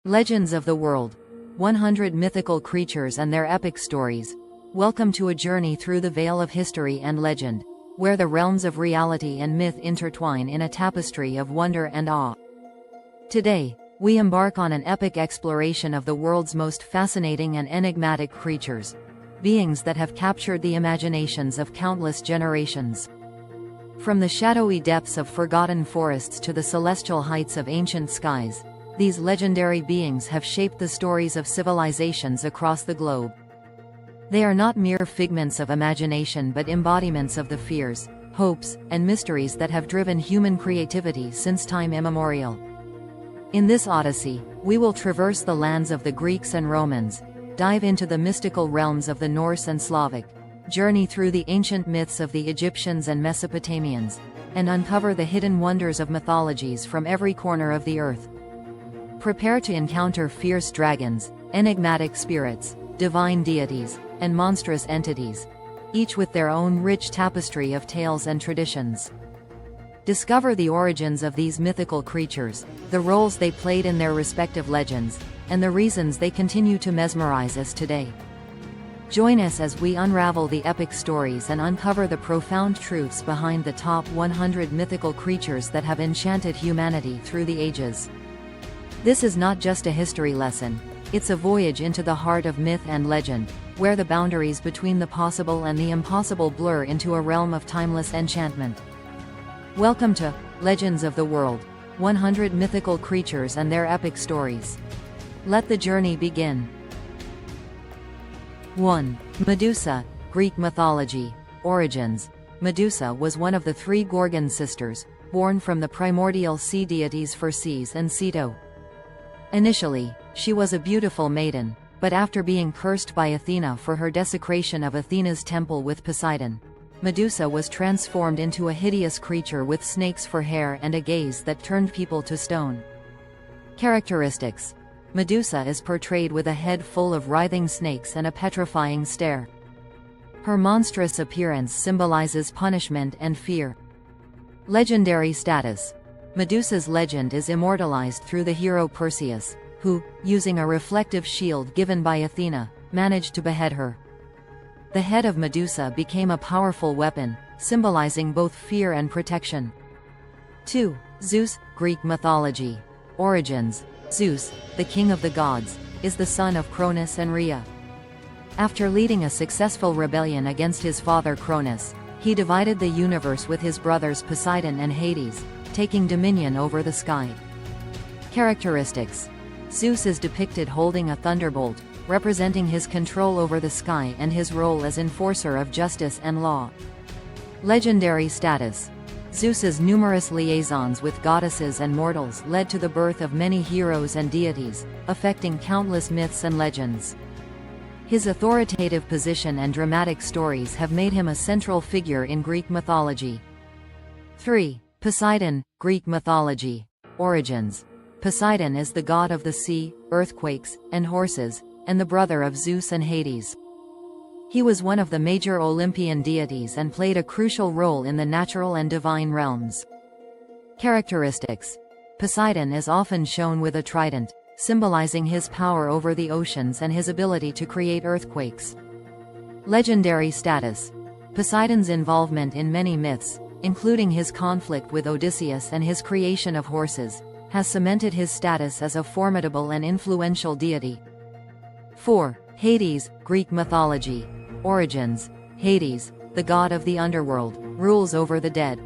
Legends of the World. 100 mythical creatures and their epic stories. Welcome to a journey through the veil of history and legend, where the realms of reality and myth intertwine in a tapestry of wonder and awe. Today, we embark on an epic exploration of the world's most fascinating and enigmatic creatures, beings that have captured the imaginations of countless generations. From the shadowy depths of forgotten forests to the celestial heights of ancient skies, these legendary beings have shaped the stories of civilizations across the globe. They are not mere figments of imagination but embodiments of the fears, hopes, and mysteries that have driven human creativity since time immemorial. In this odyssey, we will traverse the lands of the Greeks and Romans, dive into the mystical realms of the Norse and Slavic, journey through the ancient myths of the Egyptians and Mesopotamians, and uncover the hidden wonders of mythologies from every corner of the earth. Prepare to encounter fierce dragons, enigmatic spirits, divine deities, and monstrous entities, each with their own rich tapestry of tales and traditions. Discover the origins of these mythical creatures, the roles they played in their respective legends, and the reasons they continue to mesmerize us today. Join us as we unravel the epic stories and uncover the profound truths behind the top 100 mythical creatures that have enchanted humanity through the ages. This is not just a history lesson, it's a voyage into the heart of myth and legend, where the boundaries between the possible and the impossible blur into a realm of timeless enchantment. Welcome to Legends of the World, 100 mythical creatures and their epic stories. Let the journey begin. 1. Medusa, Greek mythology. Origins. Medusa was one of the three Gorgon sisters, born from the primordial sea deities Phorcys and Ceto. Initially, she was a beautiful maiden, but after being cursed by Athena for her desecration of Athena's temple with Poseidon, Medusa was transformed into a hideous creature with snakes for hair and a gaze that turned people to stone. Characteristics. Medusa is portrayed with a head full of writhing snakes and a petrifying stare. Her monstrous appearance symbolizes punishment and fear. Legendary status. Medusa's legend is immortalized through the hero Perseus, who, using a reflective shield given by Athena, managed to behead her. The head of Medusa became a powerful weapon, symbolizing both fear and protection. 2. Zeus, Greek mythology. Origins. Zeus, the king of the gods, is the son of Cronus and Rhea. After leading a successful rebellion against his father Cronus, he divided the universe with his brothers Poseidon and Hades, taking dominion over the sky. Characteristics. Zeus is depicted holding a thunderbolt, representing his control over the sky and his role as enforcer of justice and law. Legendary status. Zeus's numerous liaisons with goddesses and mortals led to the birth of many heroes and deities, affecting countless myths and legends. His authoritative position and dramatic stories have made him a central figure in Greek mythology. 3. Poseidon, Greek mythology. Origins. Poseidon is the god of the sea, earthquakes, and horses, and the brother of Zeus and Hades. He was one of the major Olympian deities and played a crucial role in the natural and divine realms. Characteristics. Poseidon is often shown with a trident, symbolizing his power over the oceans and his ability to create earthquakes. Legendary status. Poseidon's involvement in many myths, including his conflict with Odysseus and his creation of horses, has cemented his status as a formidable and influential deity. 4. Hades, Greek mythology. Origins. Hades, the god of the underworld, rules over the dead.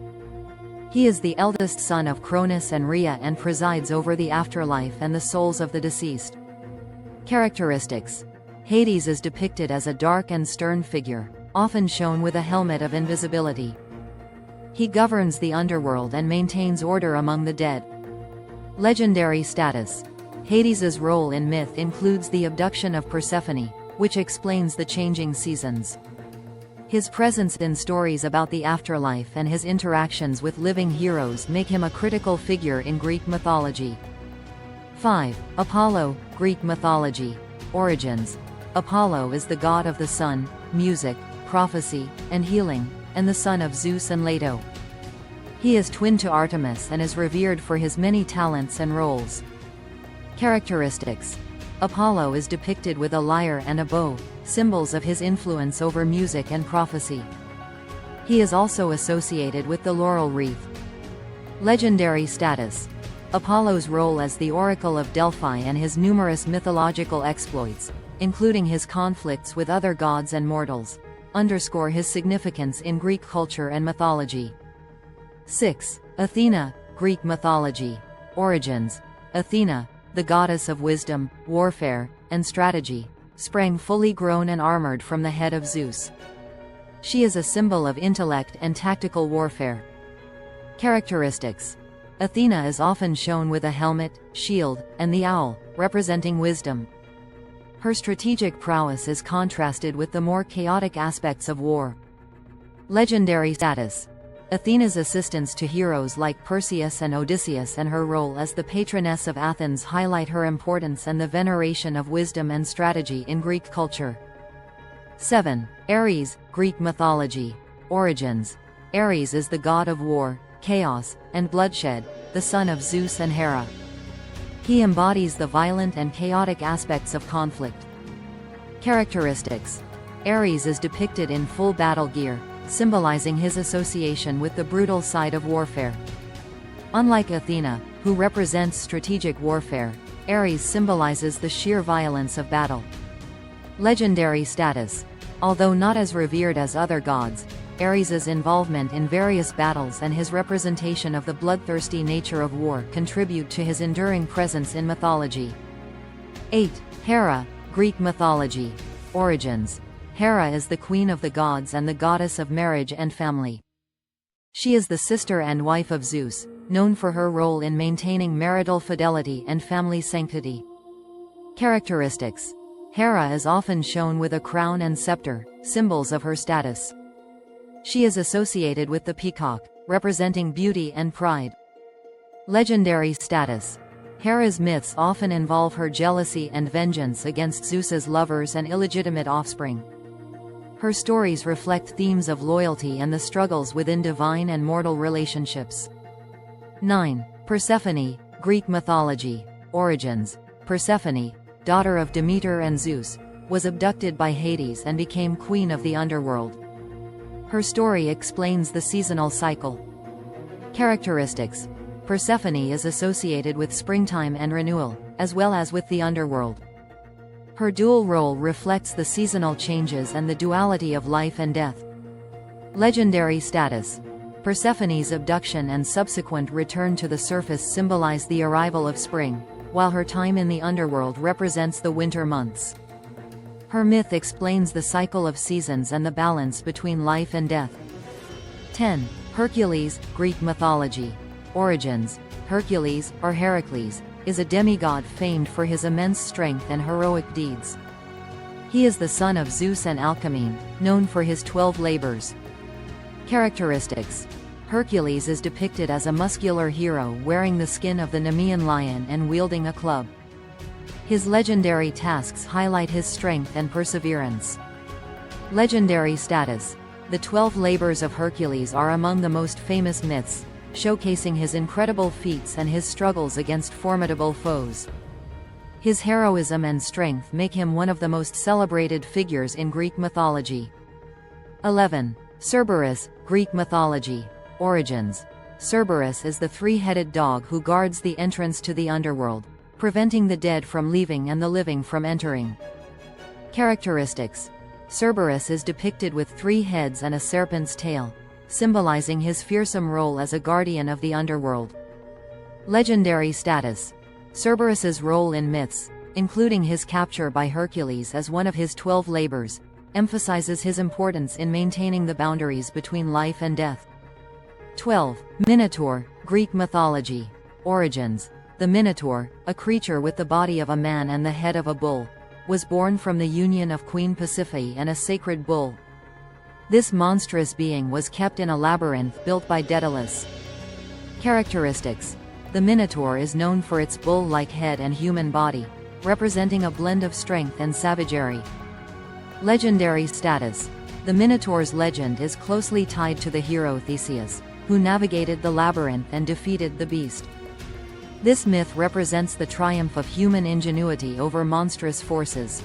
He is the eldest son of Cronus and Rhea and presides over the afterlife and the souls of the deceased. Characteristics. Hades is depicted as a dark and stern figure, often shown with a helmet of invisibility. He governs the underworld and maintains order among the dead. Legendary status. Hades's role in myth includes the abduction of Persephone, which explains the changing seasons. His presence in stories about the afterlife and his interactions with living heroes make him a critical figure in Greek mythology. 5. Apollo, Greek mythology. Origins. Apollo is the god of the sun, music, prophecy, and healing, and the son of Zeus and Leto. He is twin to Artemis and is revered for his many talents and roles. Characteristics. Apollo is depicted with a lyre and a bow, symbols of his influence over music and prophecy. He is also associated with the laurel wreath. Legendary status. Apollo's role as the Oracle of Delphi and his numerous mythological exploits, including his conflicts with other gods and mortals, underscore his significance in Greek culture and mythology. 6. Athena, Greek mythology. Origins. Athena, the goddess of wisdom, warfare, and strategy, sprang fully grown and armored from the head of Zeus. She is a symbol of intellect and tactical warfare. Characteristics. Athena is often shown with a helmet, shield, and the owl, representing wisdom. Her strategic prowess is contrasted with the more chaotic aspects of war. Legendary status. Athena's assistance to heroes like Perseus and Odysseus and her role as the patroness of Athens highlight her importance and the veneration of wisdom and strategy in Greek culture. 7. Ares, Greek mythology. Origins. Ares is the god of war, chaos, and bloodshed, the son of Zeus and Hera. He embodies the violent and chaotic aspects of conflict. Characteristics. Ares is depicted in full battle gear, symbolizing his association with the brutal side of warfare. Unlike Athena, who represents strategic warfare, Ares symbolizes the sheer violence of battle. Legendary status. Although not as revered as other gods, Ares's involvement in various battles and his representation of the bloodthirsty nature of war contribute to his enduring presence in mythology. 8. Hera, Greek mythology. Origins. Hera is the queen of the gods and the goddess of marriage and family. She is the sister and wife of Zeus, known for her role in maintaining marital fidelity and family sanctity. Characteristics. Hera is often shown with a crown and scepter, symbols of her status. She is associated with the peacock, representing beauty and pride. Legendary status. Hera's myths often involve her jealousy and vengeance against Zeus's lovers and illegitimate offspring. Her stories reflect themes of loyalty and the struggles within divine and mortal relationships. 9. Persephone, Greek mythology. Origins. Persephone, daughter of Demeter and Zeus, was abducted by Hades and became queen of the underworld. Her story explains the seasonal cycle. Characteristics. Persephone is associated with springtime and renewal, as well as with the underworld. Her dual role reflects the seasonal changes and the duality of life and death. Legendary status. Persephone's abduction and subsequent return to the surface symbolize the arrival of spring, while her time in the underworld represents the winter months. Her myth explains the cycle of seasons and the balance between life and death. 10. Hercules, Greek mythology. Origins. Hercules, or Heracles, is a demigod famed for his immense strength and heroic deeds. He is the son of Zeus and Alcmene, known for his 12 labors. Characteristics. Hercules is depicted as a muscular hero wearing the skin of the Nemean lion and wielding a club. His legendary tasks highlight his strength and perseverance. Legendary status. The 12 labors of Hercules are among the most famous myths, showcasing his incredible feats and his struggles against formidable foes. His heroism and strength make him one of the most celebrated figures in Greek mythology. 11. Cerberus, Greek mythology. Origins. Cerberus is the three-headed dog who guards the entrance to the underworld, preventing the dead from leaving and the living from entering. Characteristics. Cerberus is depicted with 3 heads and a serpent's tail, symbolizing his fearsome role as a guardian of the underworld. Legendary status. Cerberus's role in myths, including his capture by Hercules as one of his 12 labors, emphasizes his importance in maintaining the boundaries between life and death. 12. Minotaur, Greek mythology. Origins. The Minotaur, a creature with the body of a man and the head of a bull, was born from the union of Queen Pasiphae and a sacred bull. This monstrous being was kept in a labyrinth built by Daedalus. Characteristics. The Minotaur is known for its bull-like head and human body, representing a blend of strength and savagery. Legendary status. The Minotaur's legend is closely tied to the hero Theseus, who navigated the labyrinth and defeated the beast. This myth represents the triumph of human ingenuity over monstrous forces.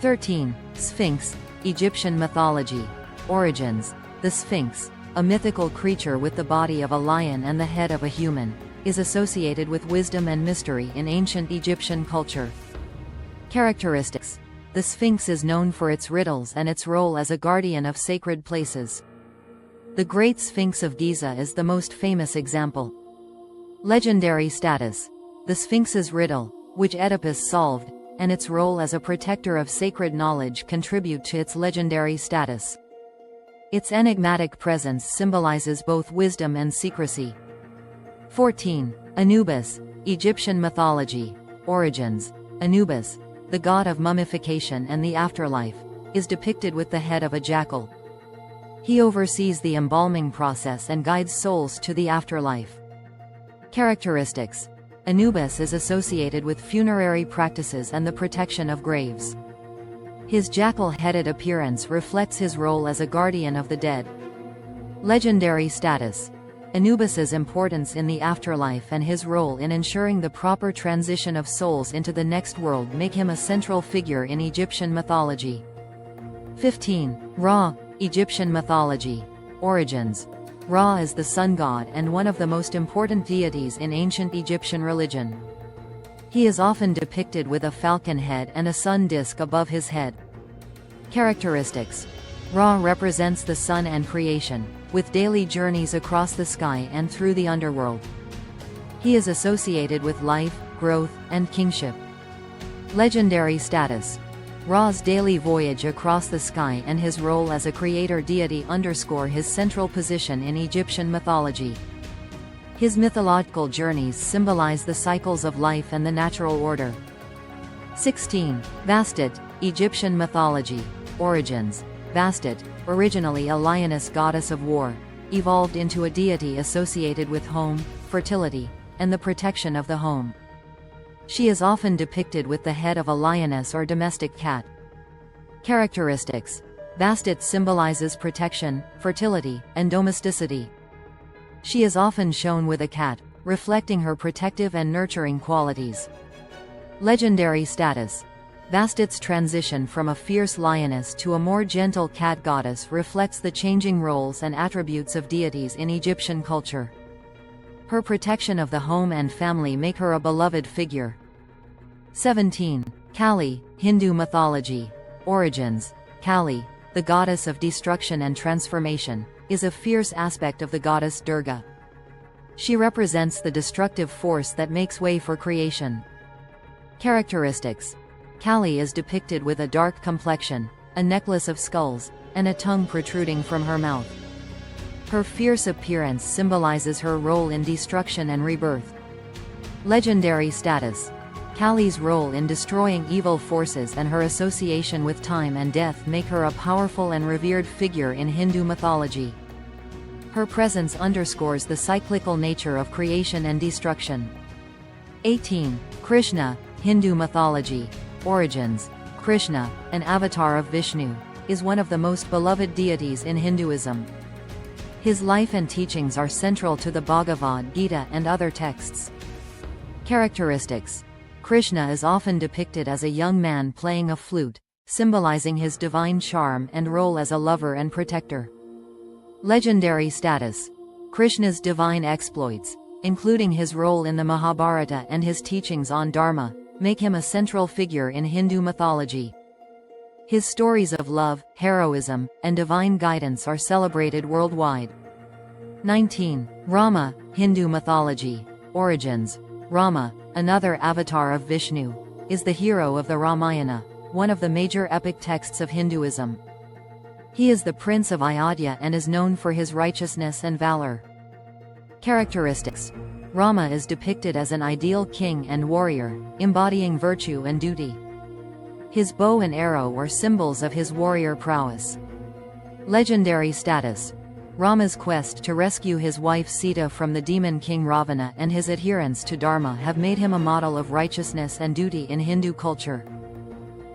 13. Sphinx, Egyptian mythology. Origins. The Sphinx, a mythical creature with the body of a lion and the head of a human, is associated with wisdom and mystery in ancient Egyptian culture. Characteristics. The Sphinx is known for its riddles and its role as a guardian of sacred places. The Great Sphinx of Giza is the most famous example. Legendary status. The Sphinx's riddle, which Oedipus solved, and its role as a protector of sacred knowledge contribute to its legendary status. Its enigmatic presence symbolizes both wisdom and secrecy. 14. Anubis, Egyptian mythology. Origins. Anubis, the god of mummification and the afterlife, is depicted with the head of a jackal. He oversees the embalming process and guides souls to the afterlife. Characteristics. Anubis is associated with funerary practices and the protection of graves. His jackal-headed appearance reflects his role as a guardian of the dead. Legendary status. Anubis's importance in the afterlife and his role in ensuring the proper transition of souls into the next world make him a central figure in Egyptian mythology. 15. Ra, Egyptian mythology. Origins. Ra is the sun god and one of the most important deities in ancient Egyptian religion. He is often depicted with a falcon head and a sun disk above his head. Characteristics. Ra represents the sun and creation, with daily journeys across the sky and through the underworld. He is associated with life, growth, and kingship. Legendary status. Ra's daily voyage across the sky and his role as a creator deity underscore his central position in Egyptian mythology. His mythological journeys symbolize the cycles of life and the natural order. 16. Bastet, Egyptian mythology. Origins. Bastet, originally a lioness goddess of war, evolved into a deity associated with home, fertility, and the protection of the home. She is often depicted with the head of a lioness or domestic cat. Characteristics. Bastet symbolizes protection, fertility, and domesticity. She is often shown with a cat, reflecting her protective and nurturing qualities. Legendary status. Bastet's transition from a fierce lioness to a more gentle cat goddess reflects the changing roles and attributes of deities in Egyptian culture. Her protection of the home and family make her a beloved figure. 17. Kali, Hindu mythology. Origins. Kali, the goddess of destruction and transformation, is a fierce aspect of the goddess Durga. She represents the destructive force that makes way for creation. Characteristics. Kali is depicted with a dark complexion, a necklace of skulls, and a tongue protruding from her mouth. Her fierce appearance symbolizes her role in destruction and rebirth. Legendary status. Kali's role in destroying evil forces and her association with time and death make her a powerful and revered figure in Hindu mythology. Her presence underscores the cyclical nature of creation and destruction. 18. Krishna, Hindu mythology. Origins. Krishna, an avatar of Vishnu, is one of the most beloved deities in Hinduism. His life and teachings are central to the Bhagavad Gita and other texts. Characteristics. Krishna is often depicted as a young man playing a flute, symbolizing his divine charm and role as a lover and protector. Legendary status. Krishna's divine exploits, including his role in the Mahabharata and his teachings on Dharma, make him a central figure in Hindu mythology. His stories of love, heroism, and divine guidance are celebrated worldwide. 19. Rama, Hindu mythology. Origins. Rama, another avatar of Vishnu, is the hero of the Ramayana, one of the major epic texts of Hinduism. He is the prince of Ayodhya and is known for his righteousness and valor. Characteristics. Rama is depicted as an ideal king and warrior, embodying virtue and duty. His bow and arrow are symbols of his warrior prowess. Legendary status. Rama's quest to rescue his wife Sita from the demon king Ravana and his adherence to Dharma have made him a model of righteousness and duty in Hindu culture.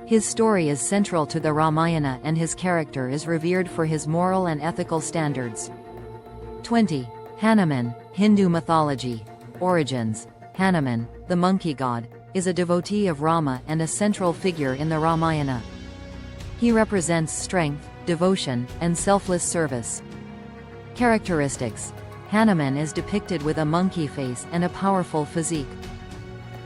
His story is central to the Ramayana and his character is revered for his moral and ethical standards. 20. Hanuman, Hindu mythology. Origins. Hanuman, the monkey god, is a devotee of Rama and a central figure in the Ramayana. He represents strength, devotion, and selfless service. Characteristics: Hanuman is depicted with a monkey face and a powerful physique.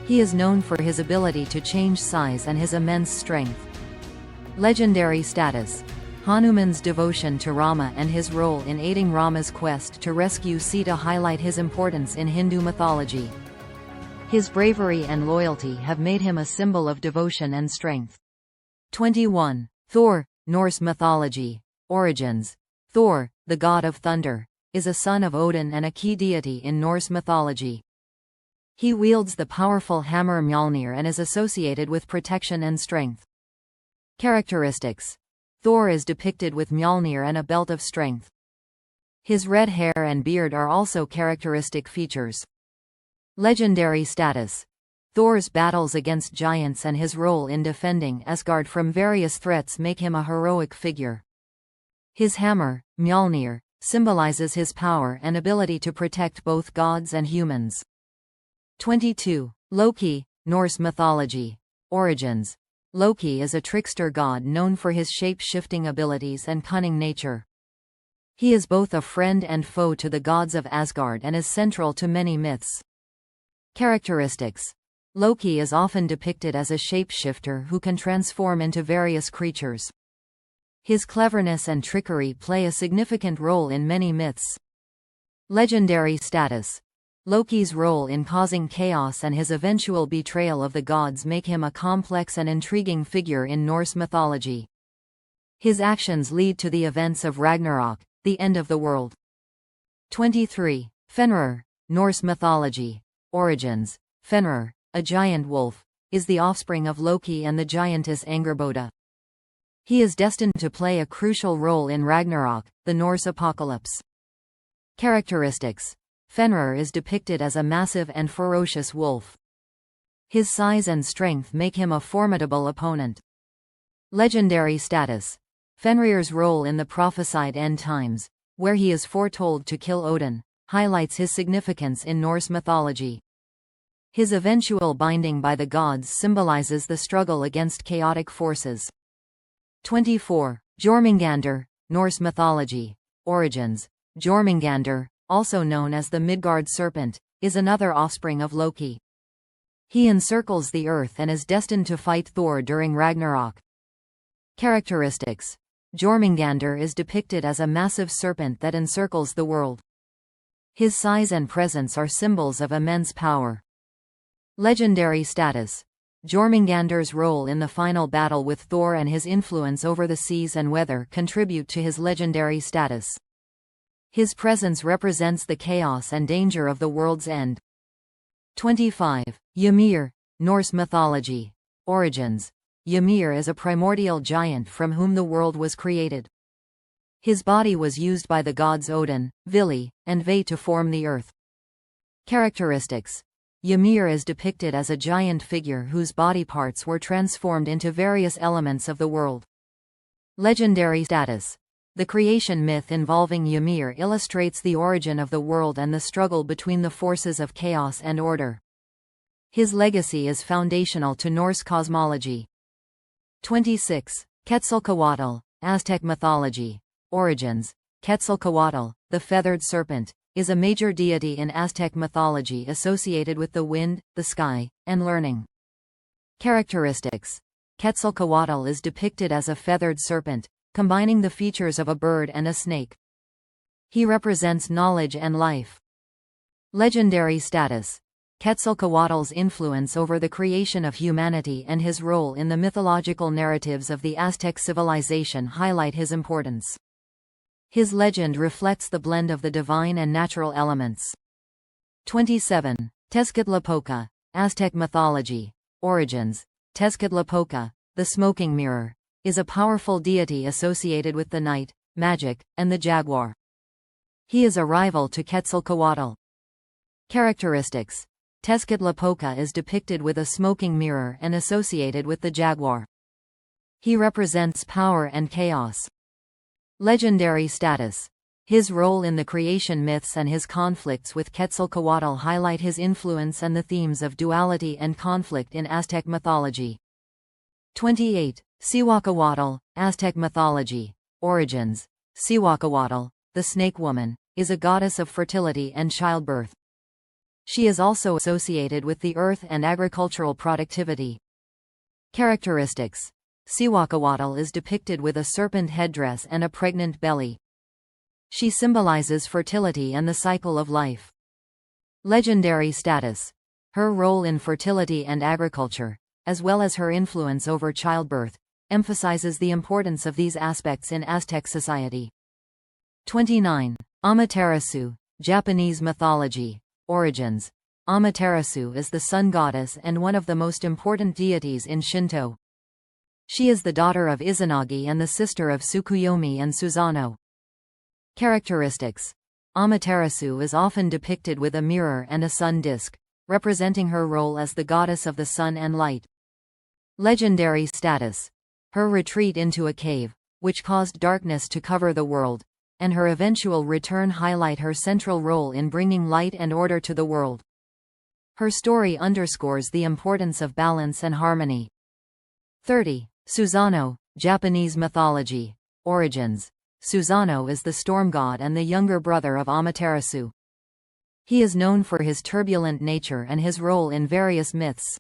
He is known for his ability to change size and his immense strength. Legendary status: Hanuman's devotion to Rama and his role in aiding Rama's quest to rescue Sita highlight his importance in Hindu mythology. His bravery and loyalty have made him a symbol of devotion and strength. 21. Thor, Norse mythology. Origins. Thor, the god of thunder, is a son of Odin and a key deity in Norse mythology. He wields the powerful hammer Mjolnir and is associated with protection and strength. Characteristics: Thor is depicted with Mjolnir and a belt of strength. His red hair and beard are also characteristic features. Legendary status: Thor's battles against giants and his role in defending Asgard from various threats make him a heroic figure. His hammer, Mjolnir, symbolizes his power and ability to protect both gods and humans. 22. Loki, Norse mythology. Origins. Loki is a trickster god known for his shape-shifting abilities and cunning nature. He is both a friend and foe to the gods of Asgard and is central to many myths. Characteristics: Loki is often depicted as a shapeshifter who can transform into various creatures. His cleverness and trickery play a significant role in many myths. Legendary status: Loki's role in causing chaos and his eventual betrayal of the gods make him a complex and intriguing figure in Norse mythology. His actions lead to the events of Ragnarok, the end of the world. 23. Fenrir, Norse mythology. Origins. Fenrir, a giant wolf, is the offspring of Loki and the giantess Angerboda. He is destined to play a crucial role in Ragnarok, the Norse apocalypse. Characteristics: Fenrir is depicted as a massive and ferocious wolf. His size and strength make him a formidable opponent. Legendary status: Fenrir's role in the prophesied end times, where he is foretold to kill Odin, highlights his significance in Norse mythology. His eventual binding by the gods symbolizes the struggle against chaotic forces. 24. Jormungandr, Norse mythology. Origins. Jormungandr, also known as the Midgard serpent, is another offspring of Loki. He encircles the earth and is destined to fight Thor during Ragnarok. Characteristics: Jormungandr is depicted as a massive serpent that encircles the world. His size and presence are symbols of immense power. Legendary status: Jormungandr's role in the final battle with Thor and his influence over the seas and weather contribute to his legendary status. His presence represents the chaos and danger of the world's end. 25. Ymir, Norse mythology. Origins. Ymir is a primordial giant from whom the world was created. His body was used by the gods Odin, Vili, and Ve to form the earth. Characteristics: Ymir is depicted as a giant figure whose body parts were transformed into various elements of the world. Legendary status: The creation myth involving Ymir illustrates the origin of the world and the struggle between the forces of chaos and order. His legacy is foundational to Norse cosmology. 26. Quetzalcoatl, Aztec mythology. Origins. Quetzalcoatl, the feathered serpent, is a major deity in Aztec mythology associated with the wind, the sky, and learning. Characteristics: Quetzalcoatl is depicted as a feathered serpent, combining the features of a bird and a snake. He represents knowledge and life. Legendary status: Quetzalcoatl's influence over the creation of humanity and his role in the mythological narratives of the Aztec civilization highlight his importance. His legend reflects the blend of the divine and natural elements. 27. Tezcatlipoca, Aztec mythology. Origins. Tezcatlipoca, the smoking mirror, is a powerful deity associated with the night, magic, and the jaguar. He is a rival to Quetzalcoatl. Characteristics: Tezcatlipoca is depicted with a smoking mirror and associated with the jaguar. He represents power and chaos. Legendary status: His role in the creation myths and his conflicts with Quetzalcoatl highlight his influence and the themes of duality and conflict in Aztec mythology. 28. Cihuacoatl, Aztec mythology. Origins. Cihuacoatl, the snake woman, is a goddess of fertility and childbirth. She is also associated with the earth and agricultural productivity. Characteristics. Cihuacoatl is depicted with a serpent headdress and a pregnant belly. She symbolizes fertility and the cycle of life. Legendary status. Her role in fertility and agriculture, as well as her influence over childbirth, emphasizes the importance of these aspects in Aztec society. 29. Amaterasu, Japanese mythology. Origins. Amaterasu is the sun goddess and one of the most important deities in Shinto. She is the daughter of Izanagi and the sister of Tsukuyomi and Susanoo. Characteristics. Amaterasu is often depicted with a mirror and a sun disk, representing her role as the goddess of the sun and light. Legendary status. Her retreat into a cave, which caused darkness to cover the world, and her eventual return highlight her central role in bringing light and order to the world. Her story underscores the importance of balance and harmony. 30. Susanoo, Japanese mythology. Origins. Susanoo is the storm god and the younger brother of Amaterasu. He is known for his turbulent nature and his role in various myths.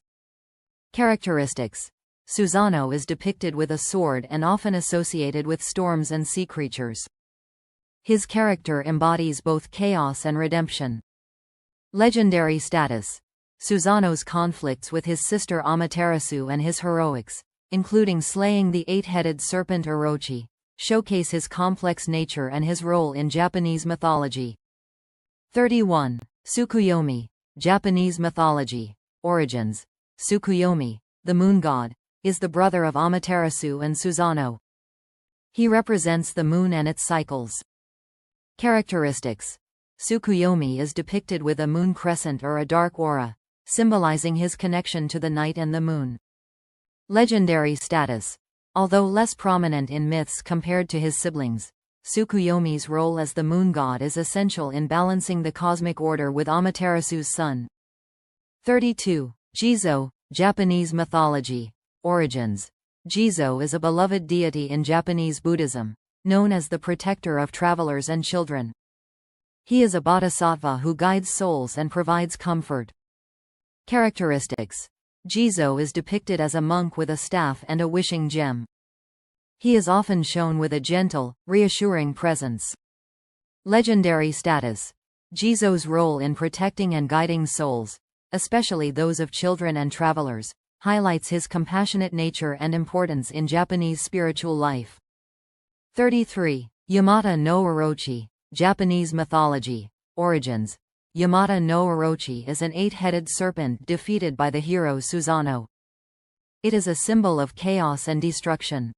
Characteristics. Susanoo is depicted with a sword and often associated with storms and sea creatures. His character embodies both chaos and redemption. Legendary status. Susanoo's conflicts with his sister Amaterasu and his heroics, including slaying the eight-headed serpent Orochi, showcase his complex nature and his role in Japanese mythology. 31. Tsukuyomi, Japanese mythology. Origins. Tsukuyomi, the moon god, is the brother of Amaterasu and Susanoo. He represents the moon and its cycles. Characteristics. Tsukuyomi is depicted with a moon crescent or a dark aura, symbolizing his connection to the night and the moon. Legendary status. Although less prominent in myths compared to his siblings, Tsukuyomi's role as the moon god is essential in balancing the cosmic order with Amaterasu's sun. 32. Jizo, Japanese mythology. Origins. Jizo is a beloved deity in Japanese Buddhism, known as the protector of travelers and children. He is a bodhisattva who guides souls and provides comfort. Characteristics. Jizo is depicted as a monk with a staff and a wishing gem. He is often shown with a gentle, reassuring presence. Legendary status. Jizo's role in protecting and guiding souls, especially those of children and travelers, highlights his compassionate nature and importance in Japanese spiritual life. 33. Yamata no Orochi, Japanese mythology. Origins. Yamata no Orochi is an eight-headed serpent defeated by the hero Susanoo. It is a symbol of chaos and destruction.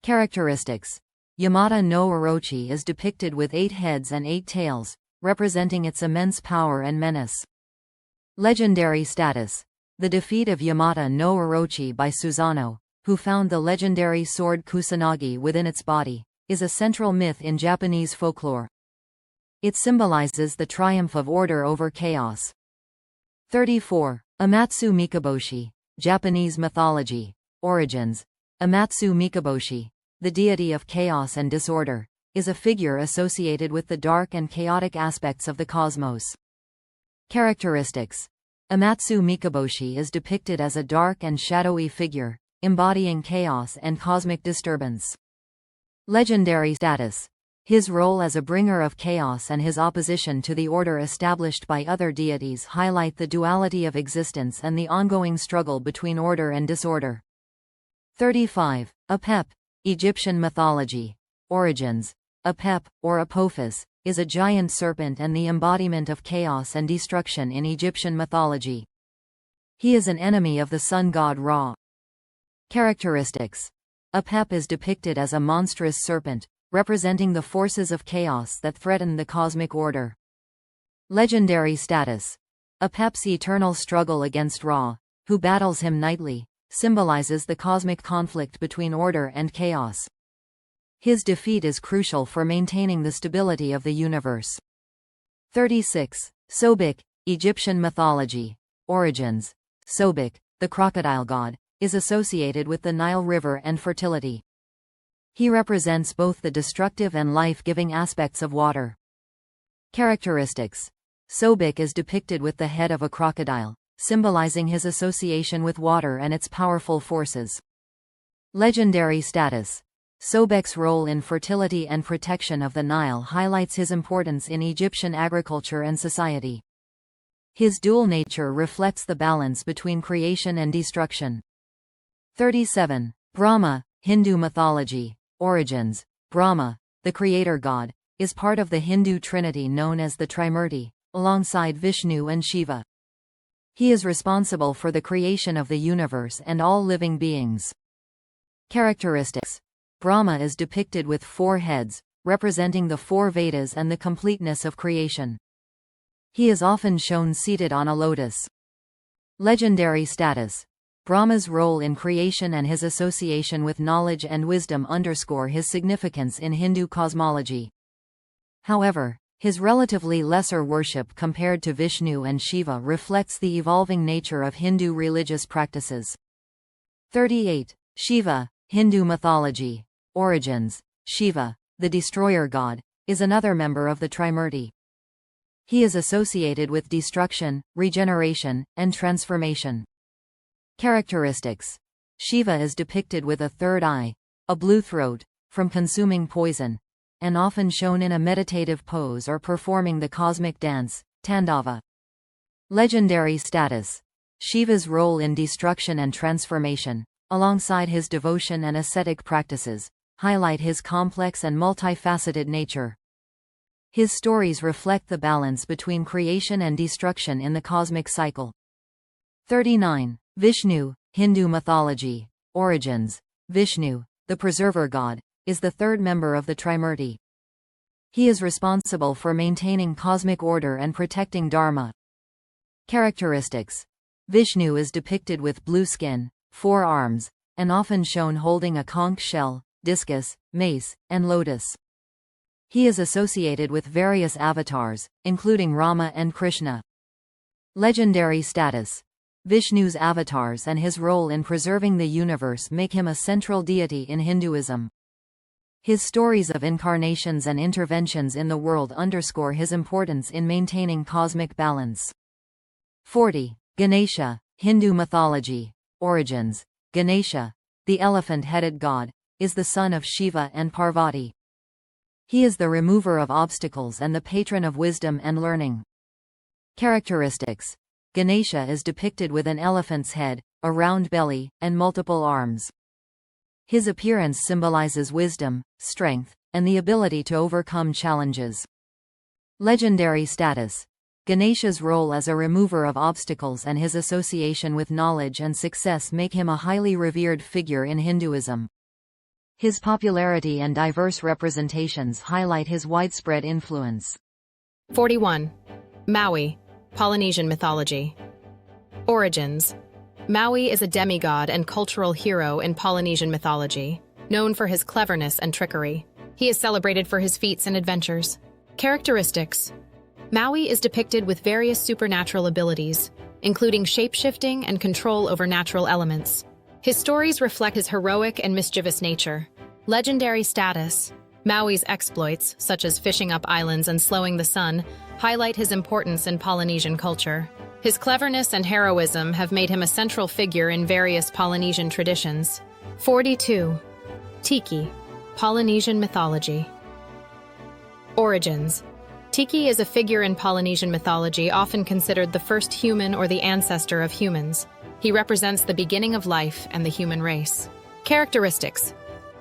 Characteristics. Yamata no Orochi is depicted with 8 heads and 8 tails, representing its immense power and menace. Legendary status. The defeat of Yamata no Orochi by Susanoo, who found the legendary sword Kusanagi within its body, is a central myth in Japanese folklore. It symbolizes the triumph of order over chaos. 34. Amatsu Mikoboshi, Japanese mythology. Origins. Amatsu Mikoboshi, the deity of chaos and disorder, is a figure associated with the dark and chaotic aspects of the cosmos. Characteristics. Amatsu Mikoboshi is depicted as a dark and shadowy figure, embodying chaos and cosmic disturbance. Legendary status. His role as a bringer of chaos and his opposition to the order established by other deities highlight the duality of existence and the ongoing struggle between order and disorder. 35. Apep, Egyptian mythology. Origins. Apep, or Apophis, is a giant serpent and the embodiment of chaos and destruction in Egyptian mythology. He is an enemy of the sun god Ra. Characteristics. Apep is depicted as a monstrous serpent, representing the forces of chaos that threaten the cosmic order. Legendary status. Apep's eternal struggle against Ra, who battles him nightly, symbolizes the cosmic conflict between order and chaos. His defeat is crucial for maintaining the stability of the universe. 36. Sobek, Egyptian mythology. Origins. Sobek, the crocodile god, is associated with the Nile River and fertility. He represents both the destructive and life-giving aspects of water. Characteristics. Sobek is depicted with the head of a crocodile, symbolizing his association with water and its powerful forces. Legendary status. Sobek's role in fertility and protection of the Nile highlights his importance in Egyptian agriculture and society. His dual nature reflects the balance between creation and destruction. 37. Brahma, Hindu mythology. Origins. Brahma, the creator god, is part of the Hindu trinity known as the Trimurti, alongside Vishnu and Shiva. He is responsible for the creation of the universe and all living beings. Characteristics. Brahma is depicted with 4 heads, representing the 4 Vedas and the completeness of creation. He is often shown seated on a lotus. Legendary status. Brahma's role in creation and his association with knowledge and wisdom underscore his significance in Hindu cosmology. However, his relatively lesser worship compared to Vishnu and Shiva reflects the evolving nature of Hindu religious practices. 38. Shiva, Hindu mythology. Origins. Shiva, the destroyer god, is another member of the Trimurti. He is associated with destruction, regeneration, and transformation. Characteristics. Shiva is depicted with a third eye, a blue throat, from consuming poison, and often shown in a meditative pose or performing the cosmic dance, Tandava. Legendary status. Shiva's role in destruction and transformation, alongside his devotion and ascetic practices, highlight his complex and multifaceted nature. His stories reflect the balance between creation and destruction in the cosmic cycle. 39. Vishnu, Hindu mythology. Origins. Vishnu, the preserver god, is the third member of the Trimurti. He is responsible for maintaining cosmic order and protecting Dharma. Characteristics. Vishnu is depicted with blue skin, 4 arms, and often shown holding a conch shell, discus, mace, and lotus. He is associated with various avatars, including Rama and Krishna. Legendary status. Vishnu's avatars and his role in preserving the universe make him a central deity in Hinduism. His stories of incarnations and interventions in the world underscore his importance in maintaining cosmic balance. 40. Ganesha, Hindu mythology. Origins. Ganesha, the elephant-headed god, is the son of Shiva and Parvati. He is the remover of obstacles and the patron of wisdom and learning. Characteristics. Ganesha is depicted with an elephant's head, a round belly, and multiple arms. His appearance symbolizes wisdom, strength, and the ability to overcome challenges. Legendary status. Ganesha's role as a remover of obstacles and his association with knowledge and success make him a highly revered figure in Hinduism. His popularity and diverse representations highlight his widespread influence. 41. Maui, Polynesian mythology. Origins. Maui is a demigod and cultural hero in Polynesian mythology, known for his cleverness and trickery. He is celebrated for his feats and adventures. Characteristics. Maui is depicted with various supernatural abilities, including shape-shifting and control over natural elements. His stories reflect his heroic and mischievous nature. Legendary status. Maui's exploits, such as fishing up islands and slowing the sun, highlight his importance in Polynesian culture. His cleverness and heroism have made him a central figure in various Polynesian traditions. 42. Tiki, Polynesian mythology. Origins. Tiki is a figure in Polynesian mythology often considered the first human or the ancestor of humans. He represents the beginning of life and the human race. Characteristics.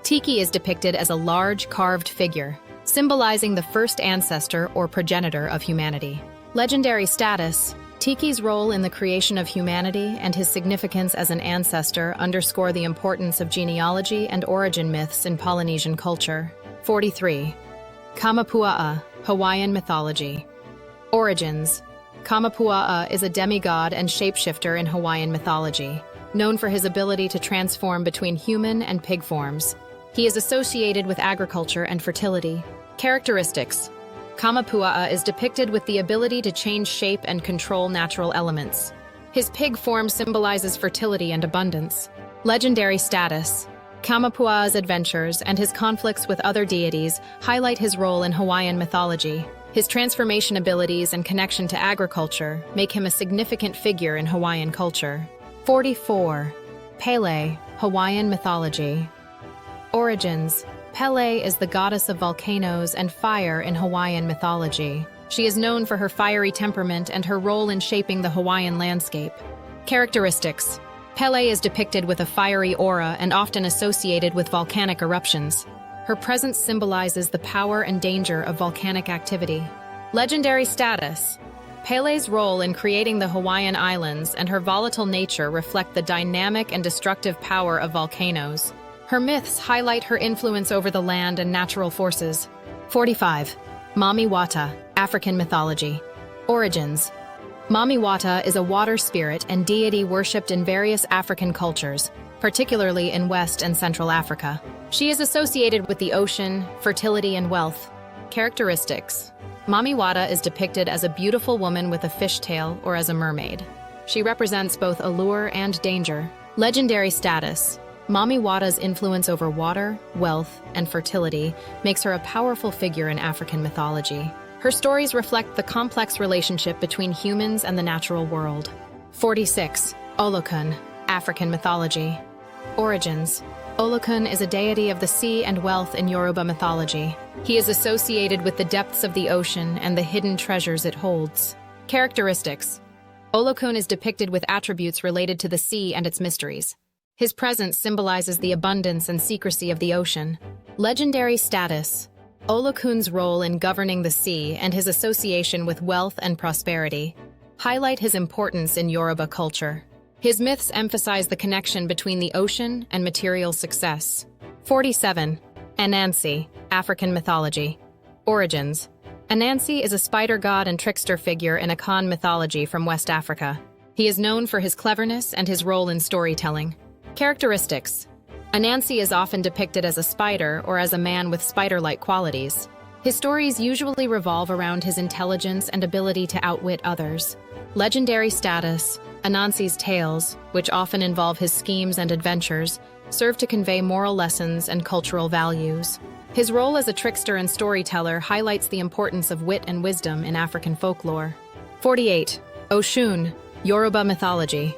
Tiki is depicted as a large, carved figure, symbolizing the first ancestor or progenitor of humanity. Legendary status. Tiki's role in the creation of humanity and his significance as an ancestor underscore the importance of genealogy and origin myths in Polynesian culture. 43. Kamapua'a, Hawaiian mythology. Origins. Kamapua'a is a demigod and shapeshifter in Hawaiian mythology, known for his ability to transform between human and pig forms. He is associated with agriculture and fertility. Characteristics. Kamapua'a is depicted with the ability to change shape and control natural elements. His pig form symbolizes fertility and abundance. Legendary status. Kamapua'a's adventures and his conflicts with other deities highlight his role in Hawaiian mythology. His transformation abilities and connection to agriculture make him a significant figure in Hawaiian culture. 44. Pele, Hawaiian mythology. Origins. Pele is the goddess of volcanoes and fire in Hawaiian mythology. She is known for her fiery temperament and her role in shaping the Hawaiian landscape. Characteristics. Pele is depicted with a fiery aura and often associated with volcanic eruptions. Her presence symbolizes the power and danger of volcanic activity. Legendary status. Pele's role in creating the Hawaiian Islands and her volatile nature reflect the dynamic and destructive power of volcanoes. Her myths highlight her influence over the land and natural forces. 45. Mami Wata, African mythology. Origins. Mami Wata is a water spirit and deity worshipped in various African cultures, particularly in West and Central Africa. She is associated with the ocean, fertility, and wealth. Characteristics. Mami Wata is depicted as a beautiful woman with a fishtail or as a mermaid. She represents both allure and danger. Legendary status. Mami Wata's influence over water, wealth, and fertility makes her a powerful figure in African mythology. Her stories reflect the complex relationship between humans and the natural world. 46. Olokun, African mythology. Origins. Olokun is a deity of the sea and wealth in Yoruba mythology. He is associated with the depths of the ocean and the hidden treasures it holds. Characteristics. Olokun is depicted with attributes related to the sea and its mysteries. His presence symbolizes the abundance and secrecy of the ocean. Legendary status. Olokun's role in governing the sea and his association with wealth and prosperity highlight his importance in Yoruba culture. His myths emphasize the connection between the ocean and material success. 47. Anansi, African mythology. Origins. Anansi is a spider god and trickster figure in Akan mythology from West Africa. He is known for his cleverness and his role in storytelling. Characteristics. Anansi is often depicted as a spider or as a man with spider-like qualities. His stories usually revolve around his intelligence and ability to outwit others. Legendary status. Anansi's tales, which often involve his schemes and adventures, serve to convey moral lessons and cultural values. His role as a trickster and storyteller highlights the importance of wit and wisdom in African folklore. 48. Oshun, Yoruba mythology.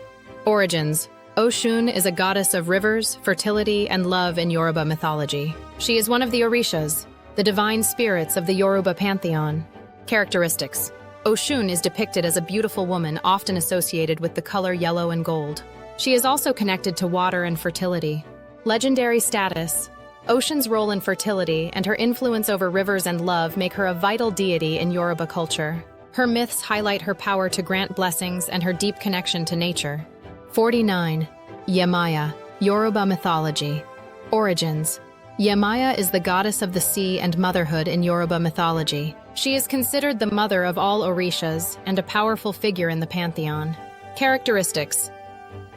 Origins. Oshun is a goddess of rivers, fertility, and love in Yoruba mythology. She is one of the Orishas, the divine spirits of the Yoruba pantheon. Characteristics. Oshun is depicted as a beautiful woman often associated with the color yellow and gold. She is also connected to water and fertility. Legendary status. Oshun's role in fertility and her influence over rivers and love make her a vital deity in Yoruba culture. Her myths highlight her power to grant blessings and her deep connection to nature. 49. Yemaya, Yoruba mythology. Origins. Yemaya is the goddess of the sea and motherhood in Yoruba mythology. She is considered the mother of all Orishas and a powerful figure in the pantheon. Characteristics.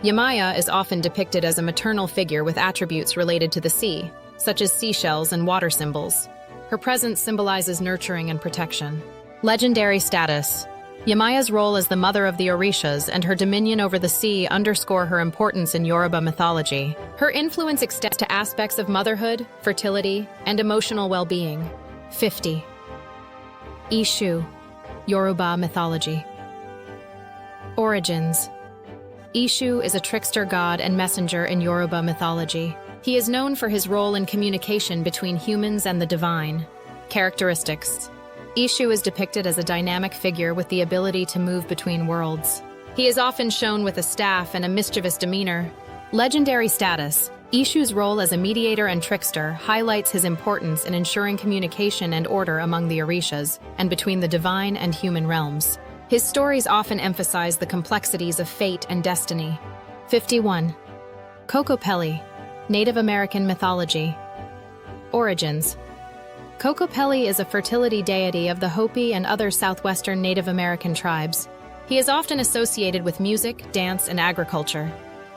Yemaya is often depicted as a maternal figure with attributes related to the sea, such as seashells and water symbols. Her presence symbolizes nurturing and protection. Legendary status. Yemaya's role as the mother of the Orishas and her dominion over the sea underscore her importance in Yoruba mythology. Her influence extends to aspects of motherhood, fertility, and emotional well-being. 50. Ishu, Yoruba mythology. Origins. Ishu is a trickster god and messenger in Yoruba mythology. He is known for his role in communication between humans and the divine. Characteristics. Ishu is depicted as a dynamic figure with the ability to move between worlds. He is often shown with a staff and a mischievous demeanor. Legendary status. Ishu's role as a mediator and trickster highlights his importance in ensuring communication and order among the Orishas and between the divine and human realms. His stories often emphasize the complexities of fate and destiny. 51. Kokopelli, Native American mythology. Origins. Kokopelli is a fertility deity of the Hopi and other southwestern Native American tribes. He is often associated with music, dance, and agriculture.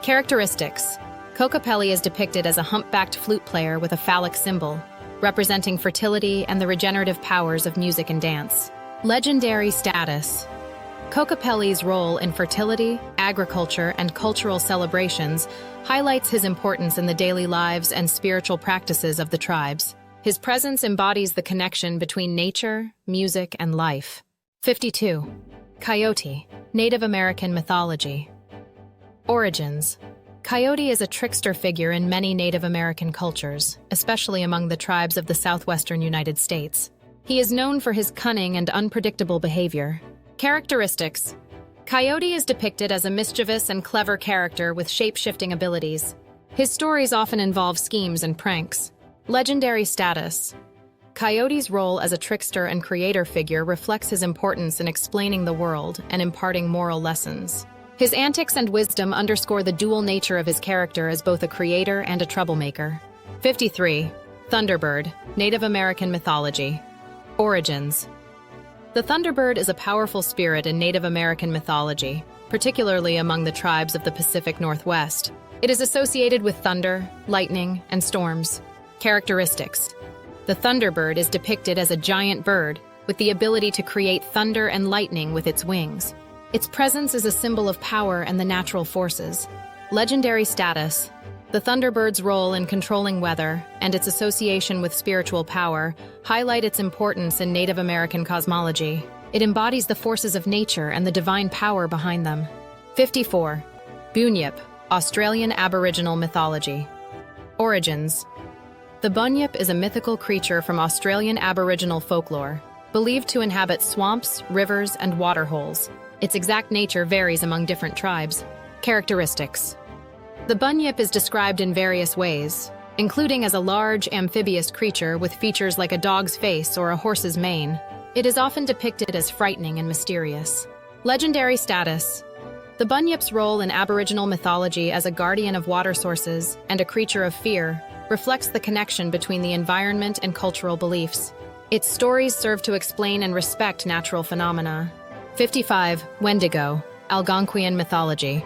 Characteristics. Kokopelli is depicted as a humpbacked flute player with a phallic symbol, representing fertility and the regenerative powers of music and dance. Legendary status. Kokopelli's role in fertility, agriculture, and cultural celebrations highlights his importance in the daily lives and spiritual practices of the tribes. His presence embodies the connection between nature, music, and life. 52. Coyote, Native American mythology. Origins. Coyote is a trickster figure in many Native American cultures, especially among the tribes of the southwestern United States. He is known for his cunning and unpredictable behavior. Characteristics. Coyote is depicted as a mischievous and clever character with shape-shifting abilities. His stories often involve schemes and pranks. Legendary status. Coyote's role as a trickster and creator figure reflects his importance in explaining the world and imparting moral lessons. His antics and wisdom underscore the dual nature of his character as both a creator and a troublemaker. 53. Thunderbird, Native American mythology. Origins. The Thunderbird is a powerful spirit in Native American mythology, particularly among the tribes of the Pacific Northwest. It is associated with thunder, lightning, and storms. Characteristics. The Thunderbird is depicted as a giant bird with the ability to create thunder and lightning with its wings. Its presence is a symbol of power and the natural forces. Legendary status. The Thunderbird's role in controlling weather and its association with spiritual power highlight its importance in Native American cosmology. It embodies the forces of nature and the divine power behind them. 54. Bunyip, Australian Aboriginal mythology. Origins. The bunyip is a mythical creature from Australian Aboriginal folklore, believed to inhabit swamps, rivers, and waterholes. Its exact nature varies among different tribes. Characteristics. The bunyip is described in various ways, including as a large, amphibious creature with features like a dog's face or a horse's mane. It is often depicted as frightening and mysterious. Legendary status. The bunyip's role in Aboriginal mythology as a guardian of water sources and a creature of fear reflects the connection between the environment and cultural beliefs. Its stories serve to explain and respect natural phenomena. 55. Wendigo, Algonquian mythology.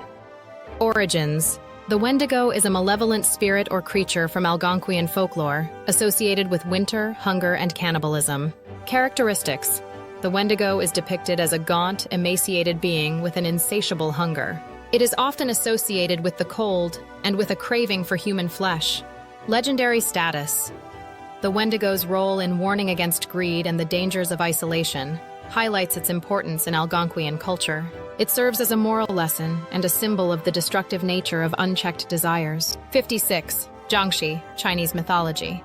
Origins. The Wendigo is a malevolent spirit or creature from Algonquian folklore, associated with winter, hunger, and cannibalism. Characteristics. The Wendigo is depicted as a gaunt, emaciated being with an insatiable hunger. It is often associated with the cold and with a craving for human flesh. Legendary status. The Wendigo's role in warning against greed and the dangers of isolation highlights its importance in Algonquian culture. It serves as a moral lesson and a symbol of the destructive nature of unchecked desires. 56. Jiangshi, Chinese mythology.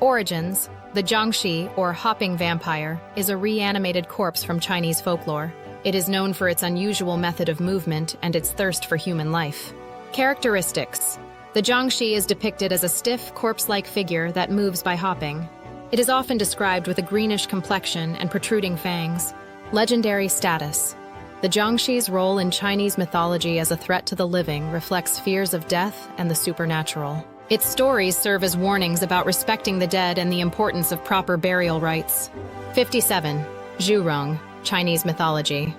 Origins. The Jiangshi, or hopping vampire, is a reanimated corpse from Chinese folklore. It is known for its unusual method of movement and its thirst for human life. Characteristics. The Jiangshi is depicted as a stiff, corpse-like figure that moves by hopping. It is often described with a greenish complexion and protruding fangs. Legendary status. The Jiangshi's role in Chinese mythology as a threat to the living reflects fears of death and the supernatural. Its stories serve as warnings about respecting the dead and the importance of proper burial rites. 57. Zhurong, Chinese mythology.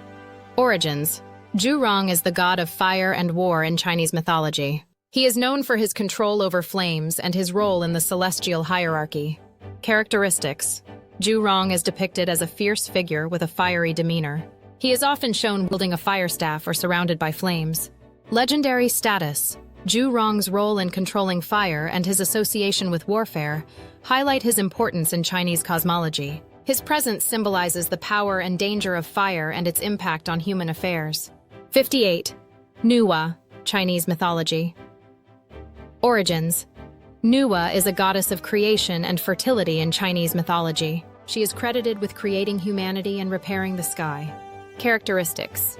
Origins. Zhurong is the god of fire and war in Chinese mythology. He is known for his control over flames and his role in the celestial hierarchy. Characteristics. Zhurong is depicted as a fierce figure with a fiery demeanor. He is often shown wielding a fire staff or surrounded by flames. Legendary status. Zhurong's role in controlling fire and his association with warfare highlight his importance in Chinese cosmology. His presence symbolizes the power and danger of fire and its impact on human affairs. 58. Nuwa, Chinese mythology. Origins. Nuwa is a goddess of creation and fertility in Chinese mythology. She is credited with creating humanity and repairing the sky. Characteristics.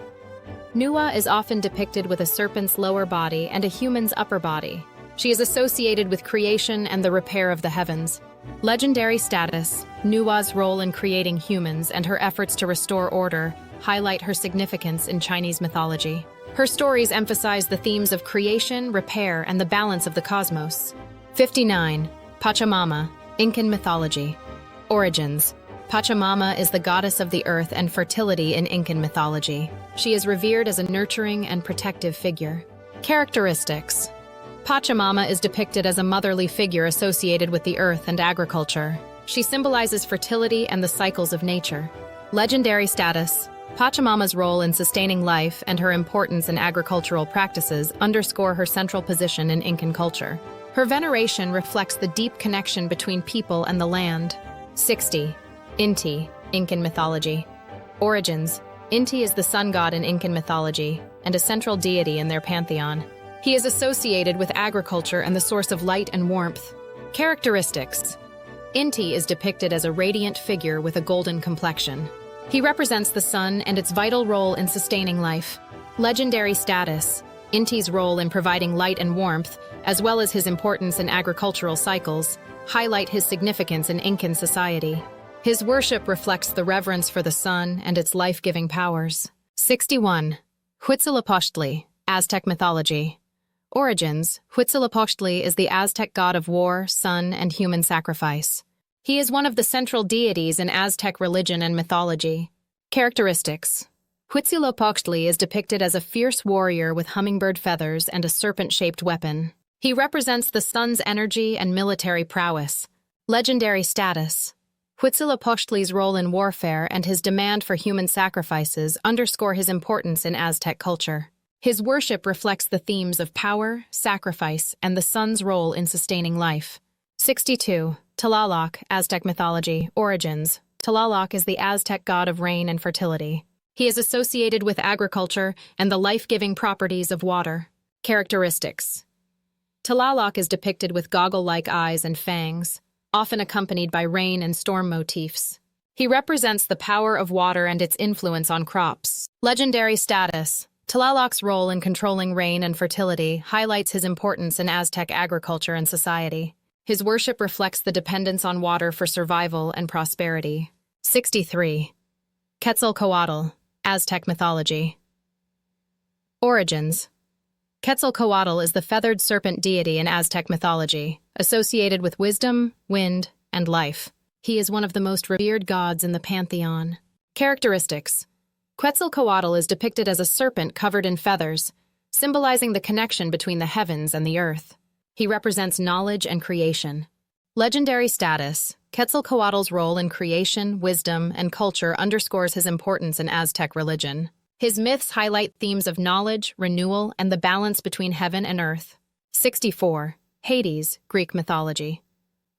Nuwa is often depicted with a serpent's lower body and a human's upper body. She is associated with creation and the repair of the heavens. Legendary status. Nuwa's role in creating humans and her efforts to restore order highlight her significance in Chinese mythology. Her stories emphasize the themes of creation, repair, and the balance of the cosmos. 59. Pachamama, Incan mythology. Origins. Pachamama is the goddess of the earth and fertility in Incan mythology. She is revered as a nurturing and protective figure. Characteristics. Pachamama is depicted as a motherly figure associated with the earth and agriculture. She symbolizes fertility and the cycles of nature. Legendary status. Pachamama's role in sustaining life and her importance in agricultural practices underscore her central position in Incan culture. Her veneration reflects the deep connection between people and the land. 60. Inti, Incan mythology. Origins. Inti is the sun god in Incan mythology and a central deity in their pantheon. He is associated with agriculture and the source of light and warmth. Characteristics. Inti is depicted as a radiant figure with a golden complexion. He represents the sun and its vital role in sustaining life. Legendary status. Inti's role in providing light and warmth, as well as his importance in agricultural cycles, highlight his significance in Incan society. His worship reflects the reverence for the sun and its life-giving powers. 61. Huitzilopochtli, Aztec mythology. Origins. Huitzilopochtli is the Aztec god of war, sun, and human sacrifice. He is one of the central deities in Aztec religion and mythology. Characteristics. Huitzilopochtli is depicted as a fierce warrior with hummingbird feathers and a serpent-shaped weapon. He represents the sun's energy and military prowess. Legendary status. Huitzilopochtli's role in warfare and his demand for human sacrifices underscore his importance in Aztec culture. His worship reflects the themes of power, sacrifice, and the sun's role in sustaining life. 62. Tlaloc, Aztec mythology. Origins. Tlaloc is the Aztec god of rain and fertility. He is associated with agriculture and the life-giving properties of water. Characteristics. Tlaloc is depicted with goggle-like eyes and fangs, often accompanied by rain and storm motifs. He represents the power of water and its influence on crops. Legendary status. Tlaloc's role in controlling rain and fertility highlights his importance in Aztec agriculture and society. His worship reflects the dependence on water for survival and prosperity. 63. Quetzalcoatl, Aztec mythology. Origins. Quetzalcoatl is the feathered serpent deity in Aztec mythology, associated with wisdom, wind, and life. He is one of the most revered gods in the pantheon. Characteristics. Quetzalcoatl is depicted as a serpent covered in feathers, symbolizing the connection between the heavens and the earth. He represents knowledge and creation. Legendary status. Quetzalcoatl's role in creation, wisdom, and culture underscores his importance in Aztec religion. His myths highlight themes of knowledge, renewal, and the balance between heaven and earth. 64. Hades, Greek mythology.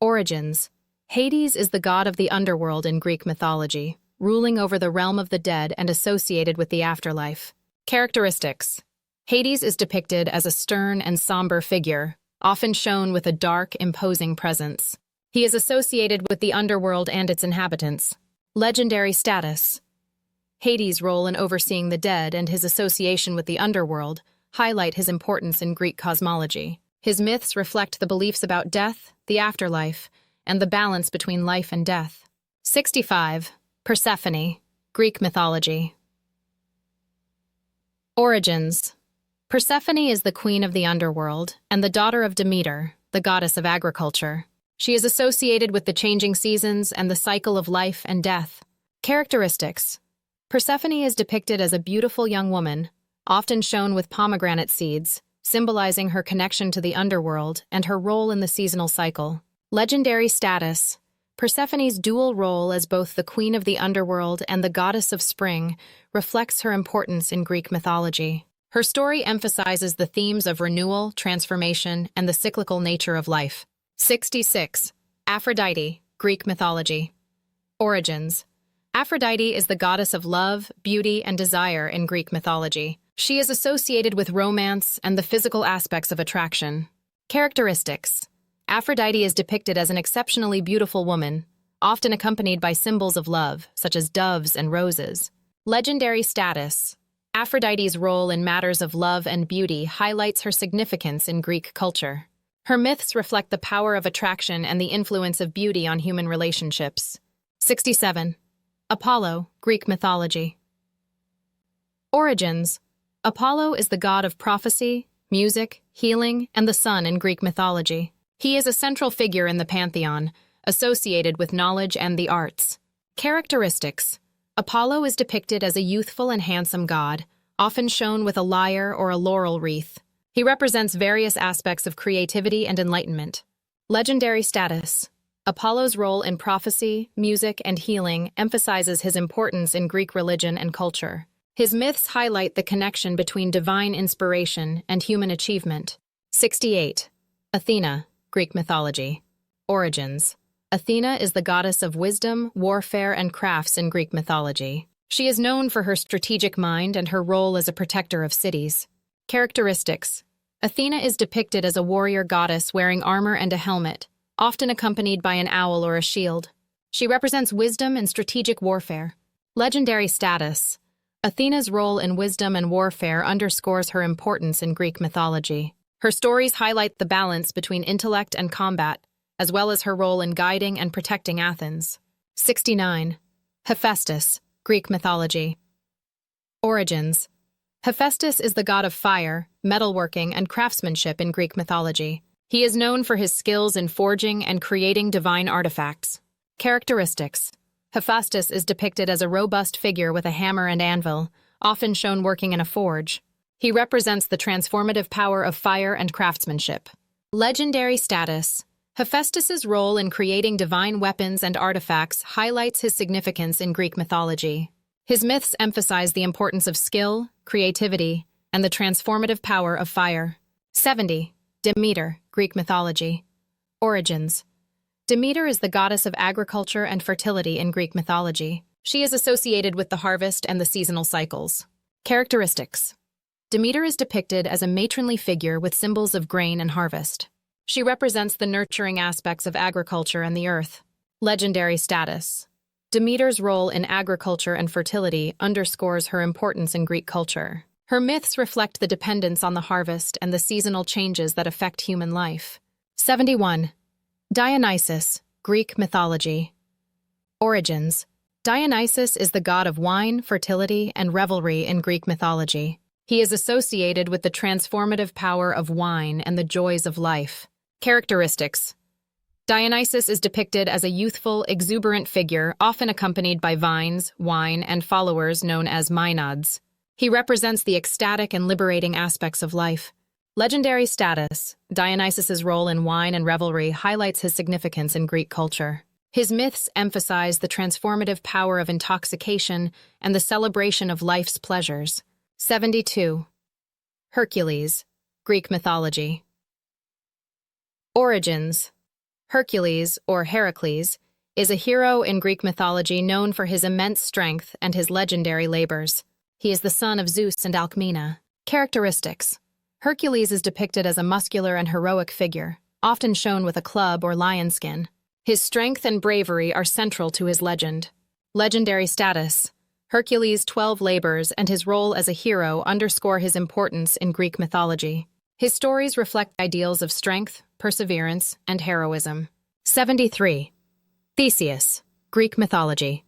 Origins. Hades is the god of the underworld in Greek mythology, ruling over the realm of the dead and associated with the afterlife. Characteristics. Hades is depicted as a stern and somber figure, often shown with a dark, imposing presence. He is associated with the underworld and its inhabitants. Legendary status. Hades' role in overseeing the dead and his association with the underworld highlight his importance in Greek cosmology. His myths reflect the beliefs about death, the afterlife, and the balance between life and death. 65. Persephone, Greek mythology. Origins. Persephone is the queen of the underworld and the daughter of Demeter, the goddess of agriculture. She is associated with the changing seasons and the cycle of life and death. Characteristics. Persephone is depicted as a beautiful young woman, often shown with pomegranate seeds, symbolizing her connection to the underworld and her role in the seasonal cycle. Legendary status. Persephone's dual role as both the queen of the underworld and the goddess of spring reflects her importance in Greek mythology. Her story emphasizes the themes of renewal, transformation, and the cyclical nature of life. 66. Aphrodite, Greek mythology. Origins. Aphrodite is the goddess of love, beauty, and desire in Greek mythology. She is associated with romance and the physical aspects of attraction. Characteristics. Aphrodite is depicted as an exceptionally beautiful woman, often accompanied by symbols of love, such as doves and roses. Legendary status. Aphrodite's role in matters of love and beauty highlights her significance in Greek culture. Her myths reflect the power of attraction and the influence of beauty on human relationships. 67. Apollo, Greek mythology. Origins. Apollo is the god of prophecy, music, healing, and the sun in Greek mythology. He is a central figure in the pantheon, associated with knowledge and the arts. Characteristics. Apollo is depicted as a youthful and handsome god, often shown with a lyre or a laurel wreath. He represents various aspects of creativity and enlightenment. Legendary status. Apollo's role in prophecy, music, and healing emphasizes his importance in Greek religion and culture. His myths highlight the connection between divine inspiration and human achievement. 68. Athena, Greek mythology. Origins. Athena is the goddess of wisdom, warfare, and crafts in Greek mythology. She is known for her strategic mind and her role as a protector of cities. Characteristics. Athena is depicted as a warrior goddess wearing armor and a helmet, often accompanied by an owl or a shield. She represents wisdom and strategic warfare. Legendary status. Athena's role in wisdom and warfare underscores her importance in Greek mythology. Her stories highlight the balance between intellect and combat, as well as her role in guiding and protecting Athens. 69. Hephaestus, Greek mythology. Origins. Hephaestus is the god of fire, metalworking, and craftsmanship in Greek mythology. He is known for his skills in forging and creating divine artifacts. Characteristics. Hephaestus is depicted as a robust figure with a hammer and anvil, often shown working in a forge. He represents the transformative power of fire and craftsmanship. Legendary status. Hephaestus's role in creating divine weapons and artifacts highlights his significance in Greek mythology. His myths emphasize the importance of skill, creativity, and the transformative power of fire. 70. Demeter, Greek mythology. Origins. Demeter is the goddess of agriculture and fertility in Greek mythology. She is associated with the harvest and the seasonal cycles. Characteristics. Demeter is depicted as a matronly figure with symbols of grain and harvest. She represents the nurturing aspects of agriculture and the earth. Legendary status. Demeter's role in agriculture and fertility underscores her importance in Greek culture. Her myths reflect the dependence on the harvest and the seasonal changes that affect human life. 71. Dionysus, Greek mythology. Origins. Dionysus is the god of wine, fertility, and revelry in Greek mythology. He is associated with the transformative power of wine and the joys of life. Characteristics. Dionysus is depicted as a youthful, exuberant figure, often accompanied by vines, wine, and followers known as maenads. He represents the ecstatic and liberating aspects of life. Legendary status. Dionysus's role in wine and revelry highlights his significance in Greek culture. His myths emphasize the transformative power of intoxication and the celebration of life's pleasures. 72. Hercules, Greek mythology. Origins. Hercules, or Heracles, is a hero in Greek mythology known for his immense strength and his legendary labors. He is the son of Zeus and Alcmena. Characteristics. Hercules is depicted as a muscular and heroic figure, often shown with a club or lion skin. His strength and bravery are central to his legend. Legendary status. Hercules' 12 labors and his role as a hero underscore his importance in Greek mythology. His stories reflect ideals of strength, perseverance, and heroism. 73. Theseus, Greek mythology.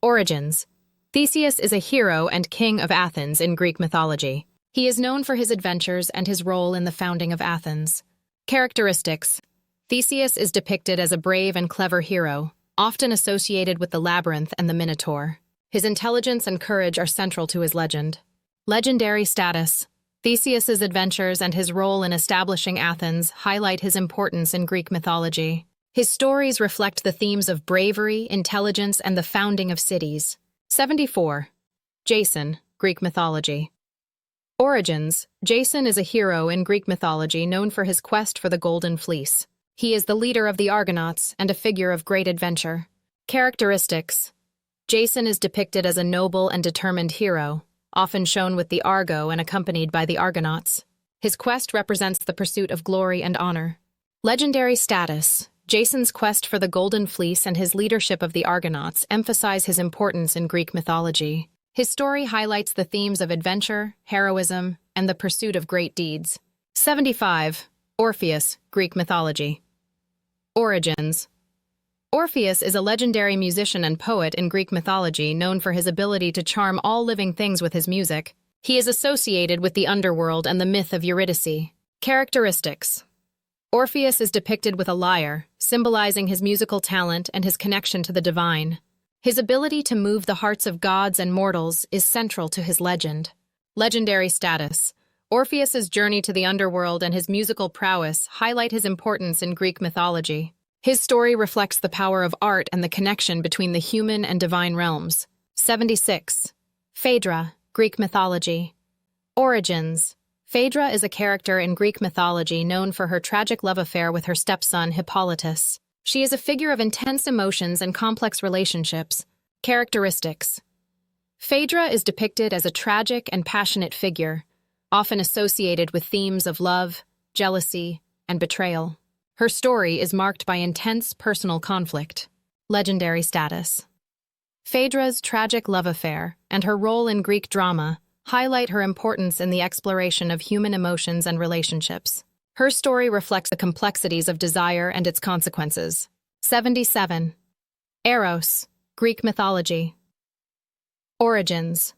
Origins. Theseus is a hero and king of Athens in Greek mythology. He is known for his adventures and his role in the founding of Athens. Characteristics. Theseus is depicted as a brave and clever hero, often associated with the labyrinth and the Minotaur. His intelligence and courage are central to his legend. Legendary status. Theseus's adventures and his role in establishing Athens highlight his importance in Greek mythology. His stories reflect the themes of bravery, intelligence, and the founding of cities. 74. Jason, Greek mythology. Origins. Jason is a hero in Greek mythology known for his quest for the Golden Fleece. He is the leader of the Argonauts and a figure of great adventure. Characteristics. Jason is depicted as a noble and determined hero, often shown with the Argo and accompanied by the Argonauts. His quest represents the pursuit of glory and honor. Legendary status. Jason's quest for the Golden Fleece and his leadership of the Argonauts emphasize his importance in Greek mythology. His story highlights the themes of adventure, heroism, and the pursuit of great deeds. 75. Orpheus, Greek mythology. Origins. Orpheus is a legendary musician and poet in Greek mythology known for his ability to charm all living things with his music. He is associated with the underworld and the myth of Eurydice. Characteristics. Orpheus is depicted with a lyre, symbolizing his musical talent and his connection to the divine. His ability to move the hearts of gods and mortals is central to his legend. Legendary status. Orpheus's journey to the underworld and his musical prowess highlight his importance in Greek mythology. His story reflects the power of art and the connection between the human and divine realms. 76. Phaedra, Greek mythology. Origins. Phaedra is a character in Greek mythology known for her tragic love affair with her stepson Hippolytus. She is a figure of intense emotions and complex relationships. Characteristics. Phaedra is depicted as a tragic and passionate figure, often associated with themes of love, jealousy, and betrayal. Her story is marked by intense personal conflict. Legendary status. Phaedra's tragic love affair and her role in Greek drama highlight her importance in the exploration of human emotions and relationships. Her story reflects the complexities of desire and its consequences. 77. Eros, Greek mythology. Origins.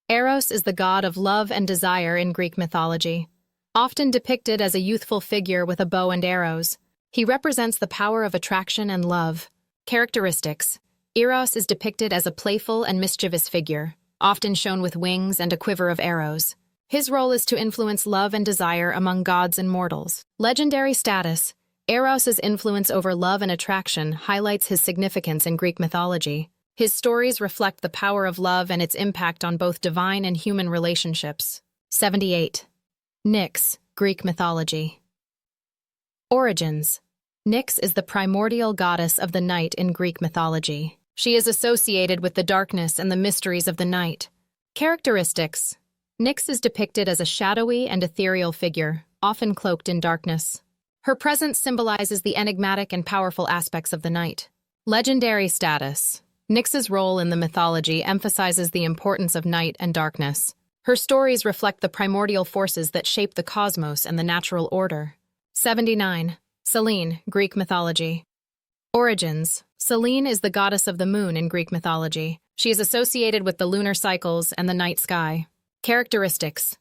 Eros is the god of love and desire in Greek mythology. Often depicted as a youthful figure with a bow and arrows, he represents the power of attraction and love. Characteristics. Eros is depicted as a playful and mischievous figure, often shown with wings and a quiver of arrows. His role is to influence love and desire among gods and mortals. Legendary status. Eros's influence over love and attraction highlights his significance in Greek mythology. His stories reflect the power of love and its impact on both divine and human relationships. 78. Nyx, Greek mythology. Origins. Nyx is the primordial goddess of the night in Greek mythology. She is associated with the darkness and the mysteries of the night. Characteristics. Nyx is depicted as a shadowy and ethereal figure, often cloaked in darkness. Her presence symbolizes the enigmatic and powerful aspects of the night. Legendary status. Nyx's role in the mythology emphasizes the importance of night and darkness. Her stories reflect the primordial forces that shape the cosmos and the natural order. 79. Selene, Greek mythology. Origins. Selene is the goddess of the moon in Greek mythology. She is associated with the lunar cycles and the night sky. Characteristics.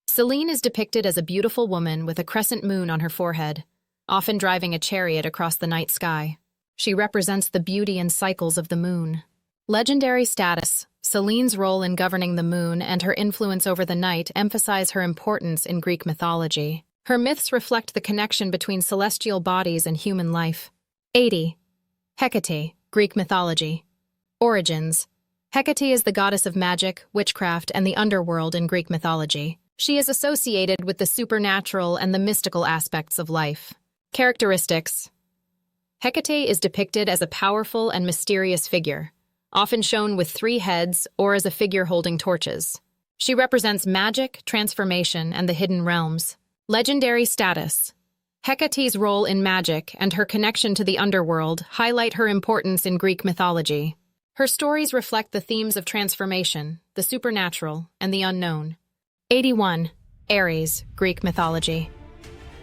Selene is depicted as a beautiful woman with a crescent moon on her forehead, often driving a chariot across the night sky. She represents the beauty and cycles of the moon. Legendary status. Selene's role in governing the moon and her influence over the night emphasize her importance in Greek mythology. Her myths reflect the connection between celestial bodies and human life. 80. Hecate, Greek mythology. Origins. Hecate is the goddess of magic, witchcraft, and the underworld in Greek mythology. She is associated with the supernatural and the mystical aspects of life. Characteristics. Hecate is depicted as a powerful and mysterious figure, often shown with 3 heads or as a figure holding torches. She represents magic, transformation, and the hidden realms. Legendary status. Hecate's role in magic and her connection to the underworld highlight her importance in Greek mythology. Her stories reflect the themes of transformation, the supernatural, and the unknown. 81. Ares, Greek mythology.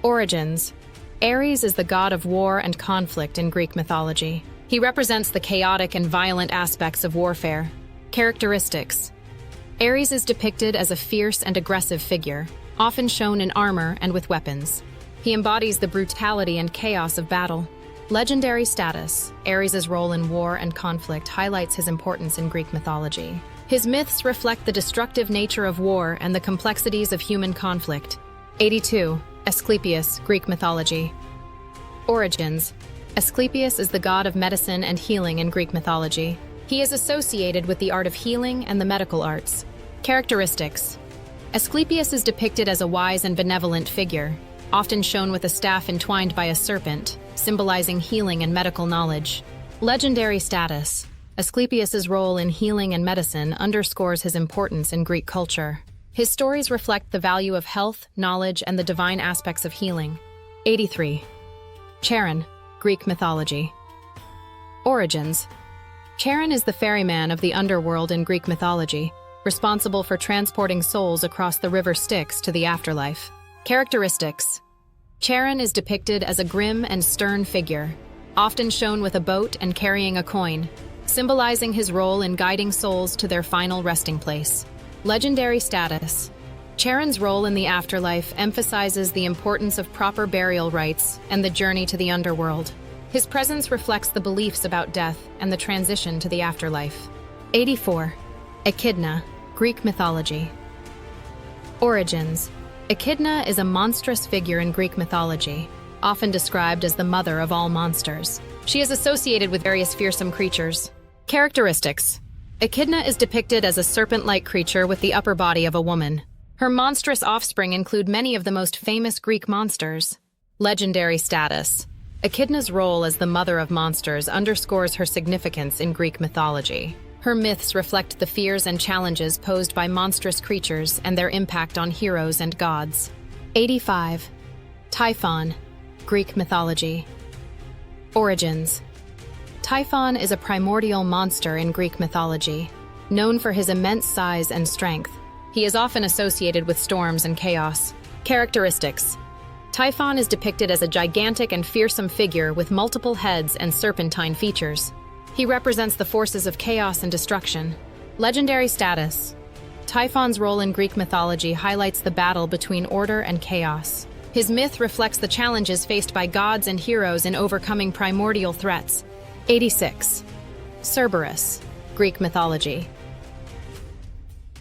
Origins. Ares is the god of war and conflict in Greek mythology. He represents the chaotic and violent aspects of warfare. Characteristics. Ares is depicted as a fierce and aggressive figure, often shown in armor and with weapons. He embodies the brutality and chaos of battle. Legendary status. Ares' role in war and conflict highlights his importance in Greek mythology. His myths reflect the destructive nature of war and the complexities of human conflict. 82. Asclepius, Greek mythology. Origins. Asclepius is the god of medicine and healing in Greek mythology. He is associated with the art of healing and the medical arts. Characteristics. Asclepius is depicted as a wise and benevolent figure, often shown with a staff entwined by a serpent, symbolizing healing and medical knowledge. Legendary status. Asclepius's role in healing and medicine underscores his importance in Greek culture. His stories reflect the value of health, knowledge, and the divine aspects of healing. 83. Charon, Greek mythology. Origins. Charon is the ferryman of the underworld in Greek mythology, responsible for transporting souls across the river Styx to the afterlife. Characteristics. Charon is depicted as a grim and stern figure, often shown with a boat and carrying a coin, symbolizing his role in guiding souls to their final resting place. Legendary status. Charon's role in the afterlife emphasizes the importance of proper burial rites and the journey to the underworld. His presence reflects the beliefs about death and the transition to the afterlife. 84. Echidna, Greek mythology. Origins. Echidna is a monstrous figure in Greek mythology, often described as the mother of all monsters. She is associated with various fearsome creatures. Characteristics. Echidna is depicted as a serpent-like creature with the upper body of a woman. Her monstrous offspring include many of the most famous Greek monsters. Legendary status. Echidna's role as the mother of monsters underscores her significance in Greek mythology. Her myths reflect the fears and challenges posed by monstrous creatures and their impact on heroes and gods. 85. Typhon, Greek mythology. Origins. Typhon is a primordial monster in Greek mythology, known for his immense size and strength. He is often associated with storms and chaos. Characteristics. Typhon is depicted as a gigantic and fearsome figure with multiple heads and serpentine features. He represents the forces of chaos and destruction. Legendary status. Typhon's role in Greek mythology highlights the battle between order and chaos. His myth reflects the challenges faced by gods and heroes in overcoming primordial threats. 86. Cerberus, Greek mythology.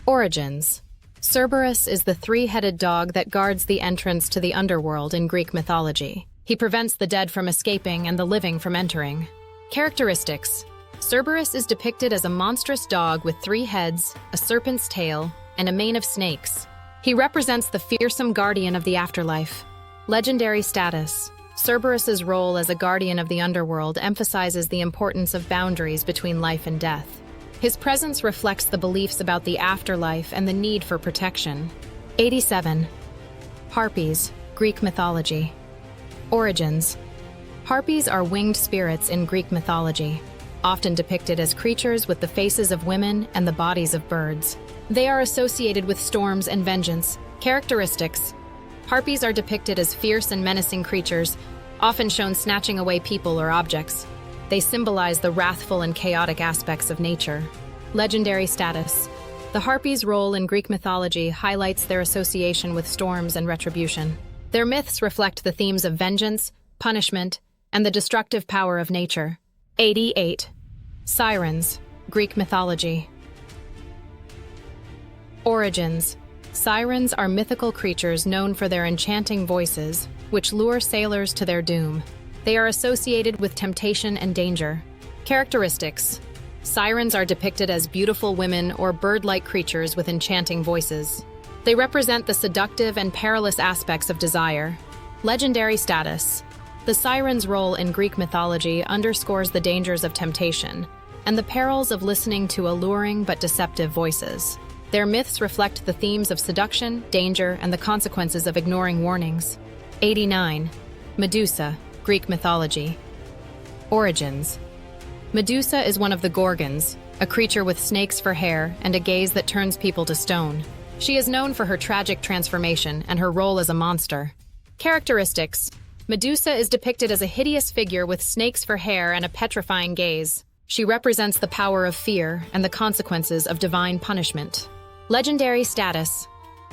Origins. Cerberus is the three-headed dog that guards the entrance to the underworld in Greek mythology. He prevents the dead from escaping and the living from entering. Characteristics. Cerberus is depicted as a monstrous dog with 3 heads, a serpent's tail, and a mane of snakes. He represents the fearsome guardian of the afterlife. Legendary status. Cerberus's role as a guardian of the underworld emphasizes the importance of boundaries between life and death. His presence reflects the beliefs about the afterlife and the need for protection. 87. Harpies, Greek mythology. Origins. Harpies are winged spirits in Greek mythology, often depicted as creatures with the faces of women and the bodies of birds. They are associated with storms and vengeance. Characteristics. Harpies are depicted as fierce and menacing creatures, often shown snatching away people or objects. They symbolize the wrathful and chaotic aspects of nature. Legendary status. The Harpies' role in Greek mythology highlights their association with storms and retribution. Their myths reflect the themes of vengeance, punishment, and the destructive power of nature. 88. Sirens, Greek mythology. Origins. Sirens are mythical creatures known for their enchanting voices, which lure sailors to their doom. They are associated with temptation and danger. Characteristics. Sirens are depicted as beautiful women or bird-like creatures with enchanting voices. They represent the seductive and perilous aspects of desire. Legendary status. The siren's role in Greek mythology underscores the dangers of temptation and the perils of listening to alluring but deceptive voices. Their myths reflect the themes of seduction, danger, and the consequences of ignoring warnings. 89. Medusa, Greek mythology. Origins. Medusa is one of the Gorgons, a creature with snakes for hair and a gaze that turns people to stone. She is known for her tragic transformation and her role as a monster. Characteristics. Medusa is depicted as a hideous figure with snakes for hair and a petrifying gaze. She represents the power of fear and the consequences of divine punishment. Legendary status.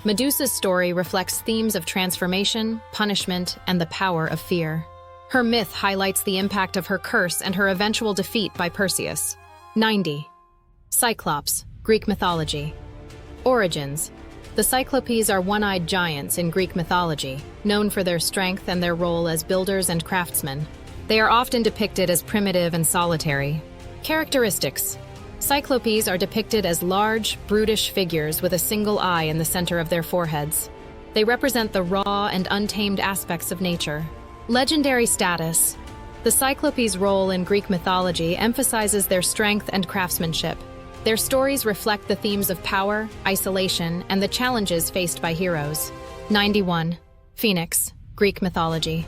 Medusa's story reflects themes of transformation, punishment, and the power of fear. Her myth highlights the impact of her curse and her eventual defeat by Perseus. 90. Cyclops, Greek mythology. Origins. The Cyclopes are one-eyed giants in Greek mythology, known for their strength and their role as builders and craftsmen. They are often depicted as primitive and solitary. Characteristics. Cyclopes are depicted as large, brutish figures with a single eye in the center of their foreheads. They represent the raw and untamed aspects of nature. Legendary status. The Cyclopes' role in Greek mythology emphasizes their strength and craftsmanship. Their stories reflect the themes of power, isolation, and the challenges faced by heroes. 91. Phoenix, Greek mythology.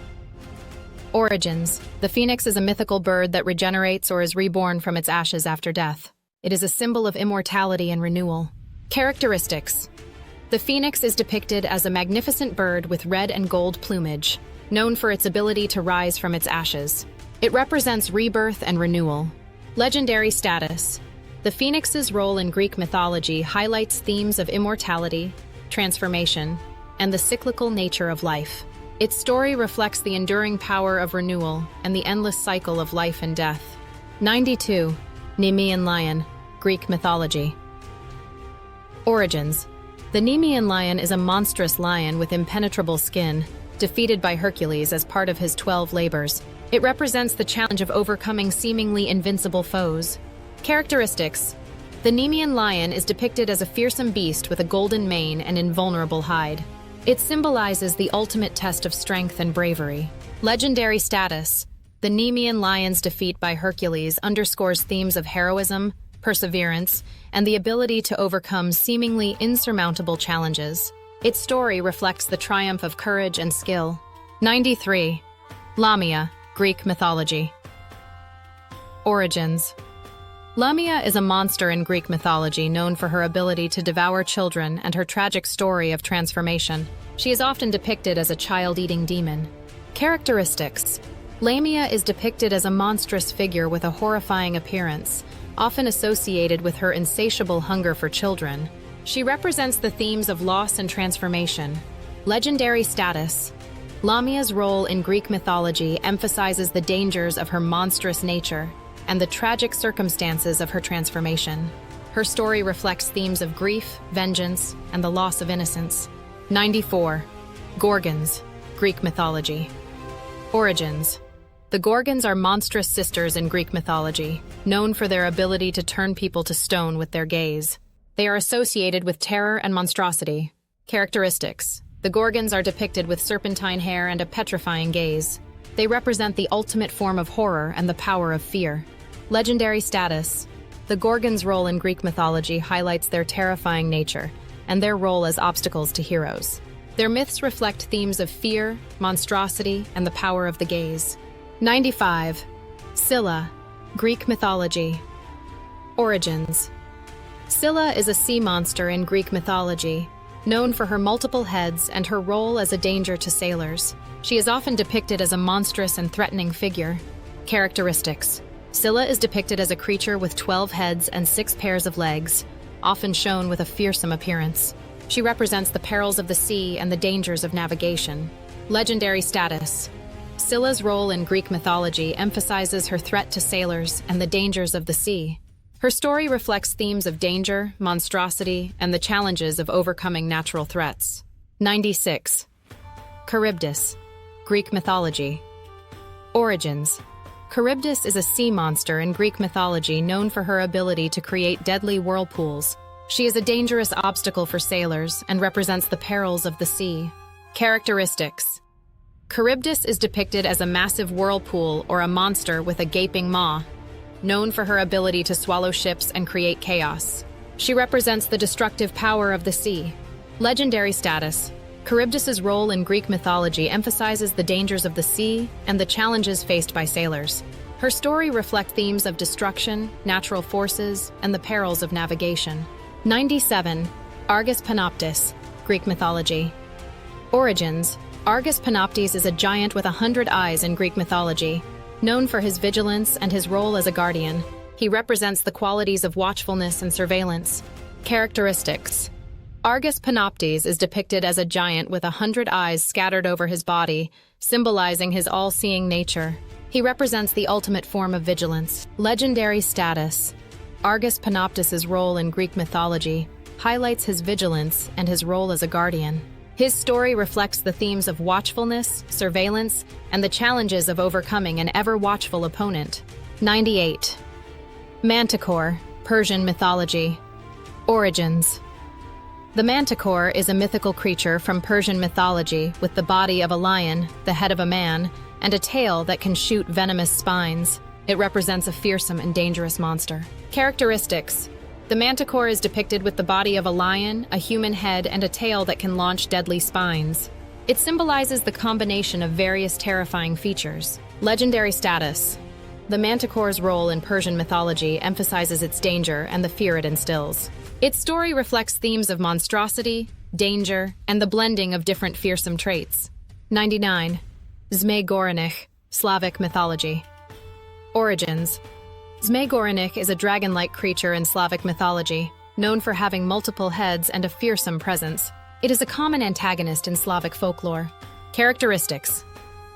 Origins. The phoenix is a mythical bird that regenerates or is reborn from its ashes after death. It is a symbol of immortality and renewal. Characteristics. The phoenix is depicted as a magnificent bird with red and gold plumage, known for its ability to rise from its ashes. It represents rebirth and renewal. Legendary status. The phoenix's role in Greek mythology highlights themes of immortality, transformation, and the cyclical nature of life. Its story reflects the enduring power of renewal and the endless cycle of life and death. 92. Nemean lion, Greek mythology. Origins. The Nemean lion is a monstrous lion with impenetrable skin, defeated by Hercules as part of his 12 labors. It represents the challenge of overcoming seemingly invincible foes. Characteristics: the Nemean lion is depicted as a fearsome beast with a golden mane and invulnerable hide. It symbolizes the ultimate test of strength and bravery. Legendary status: the Nemean lion's defeat by Hercules underscores themes of heroism, perseverance, and the ability to overcome seemingly insurmountable challenges. Its story reflects the triumph of courage and skill. 93. Lamia, Greek mythology. Origins. Lamia is a monster in Greek mythology known for her ability to devour children and her tragic story of transformation. She is often depicted as a child-eating demon. Characteristics: Lamia is depicted as a monstrous figure with a horrifying appearance, often associated with her insatiable hunger for children. She represents the themes of loss and transformation. Legendary status: Lamia's role in Greek mythology emphasizes the dangers of her monstrous nature and the tragic circumstances of her transformation. Her story reflects themes of grief, vengeance, and the loss of innocence. 94. Gorgons, Greek mythology. Origins. The Gorgons are monstrous sisters in Greek mythology, known for their ability to turn people to stone with their gaze. They are associated with terror and monstrosity. Characteristics: the Gorgons are depicted with serpentine hair and a petrifying gaze. They represent the ultimate form of horror and the power of fear. Legendary status: the Gorgons' role in Greek mythology highlights their terrifying nature and their role as obstacles to heroes. Their myths reflect themes of fear, monstrosity, and the power of the gaze. 95. Scylla, Greek mythology. Origins. Scylla is a sea monster in Greek mythology, known for her multiple heads and her role as a danger to sailors. She is often depicted as a monstrous and threatening figure. Characteristics: Scylla is depicted as a creature with 12 heads and 6 pairs of legs, often shown with a fearsome appearance. She represents the perils of the sea and the dangers of navigation. Legendary status: Scylla's role in Greek mythology emphasizes her threat to sailors and the dangers of the sea. Her story reflects themes of danger, monstrosity, and the challenges of overcoming natural threats. 96. Charybdis, Greek mythology. Origins. Charybdis is a sea monster in Greek mythology known for her ability to create deadly whirlpools. She is a dangerous obstacle for sailors and represents the perils of the sea. Characteristics: Charybdis is depicted as a massive whirlpool or a monster with a gaping maw, known for her ability to swallow ships and create chaos. She represents the destructive power of the sea. Legendary status: Charybdis's role in Greek mythology emphasizes the dangers of the sea and the challenges faced by sailors. Her story reflects themes of destruction, natural forces, and the perils of navigation. 97. Argus Panoptis, Greek mythology. Origins. Argus Panoptis is a giant with 100 eyes in Greek mythology, known for his vigilance and his role as a guardian. He represents the qualities of watchfulness and surveillance. Characteristics: Argus Panoptis is depicted as a giant with 100 eyes scattered over his body, symbolizing his all-seeing nature. He represents the ultimate form of vigilance. Legendary status: Argus Panoptis's role in Greek mythology highlights his vigilance and his role as a guardian. His story reflects the themes of watchfulness, surveillance, and the challenges of overcoming an ever-watchful opponent. 98. Manticore, Persian mythology. Origins. The manticore is a mythical creature from Persian mythology with the body of a lion, the head of a man, and a tail that can shoot venomous spines. It represents a fearsome and dangerous monster. Characteristics: the manticore is depicted with the body of a lion, a human head, and a tail that can launch deadly spines. It symbolizes the combination of various terrifying features. Legendary status: the manticore's role in Persian mythology emphasizes its danger and the fear it instills. Its story reflects themes of monstrosity, danger, and the blending of different fearsome traits. 99. Zmej-Gorenik, Slavic mythology. Origins. Zmej-Gorenik is a dragon-like creature in Slavic mythology, known for having multiple heads and a fearsome presence. It is a common antagonist in Slavic folklore. Characteristics: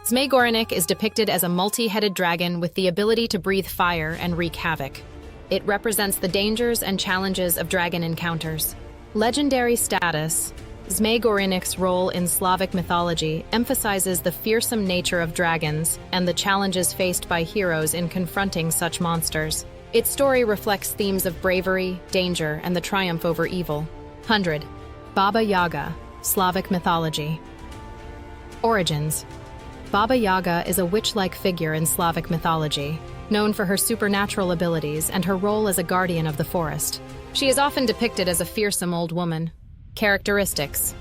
Zmej-Gorenik is depicted as a multi-headed dragon with the ability to breathe fire and wreak havoc. It represents the dangers and challenges of dragon encounters. Legendary status. Zmagornik's role in Slavic mythology emphasizes the fearsome nature of dragons and the challenges faced by heroes in confronting such monsters. Its story reflects themes of bravery, danger, and the triumph over evil. 100. Baba Yaga, Slavic mythology. Origins. Baba Yaga is a witch-like figure in Slavic mythology, known for her supernatural abilities and her role as a guardian of the forest. She is often depicted as a fearsome old woman. Characteristics.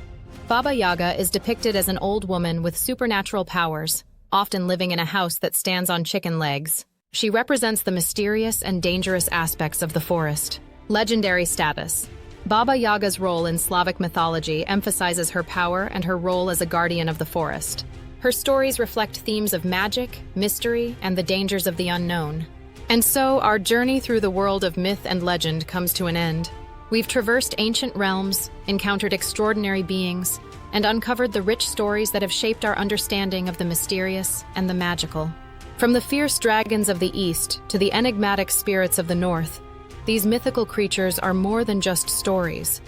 Baba Yaga is depicted as an old woman with supernatural powers, often living in a house that stands on chicken legs. She represents the mysterious and dangerous aspects of the forest. Legendary status. Baba Yaga's role in Slavic mythology emphasizes her power and her role as a guardian of the forest. Her stories reflect themes of magic, mystery, and the dangers of the unknown. And so, our journey through the world of myth and legend comes to an end. We've traversed ancient realms, encountered extraordinary beings, and uncovered the rich stories that have shaped our understanding of the mysterious and the magical. From the fierce dragons of the East to the enigmatic spirits of the North, these mythical creatures are more than just stories.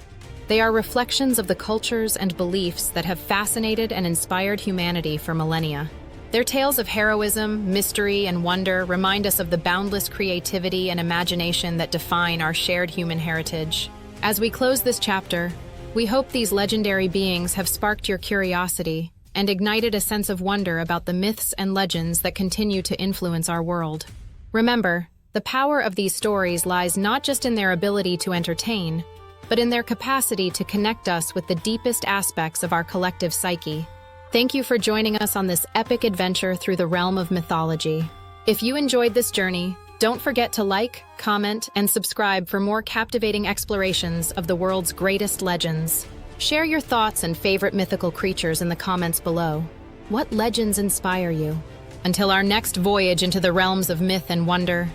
They are reflections of the cultures and beliefs that have fascinated and inspired humanity for millennia. Their tales of heroism, mystery, and wonder remind us of the boundless creativity and imagination that define our shared human heritage. As we close this chapter, we hope these legendary beings have sparked your curiosity and ignited a sense of wonder about the myths and legends that continue to influence our world. Remember, the power of these stories lies not just in their ability to entertain, but in their capacity to connect us with the deepest aspects of our collective psyche. Thank you for joining us on this epic adventure through the realm of mythology. If you enjoyed this journey, don't forget to like, comment, and subscribe for more captivating explorations of the world's greatest legends. Share your thoughts and favorite mythical creatures in the comments below. What legends inspire you? Until our next voyage into the realms of myth and wonder,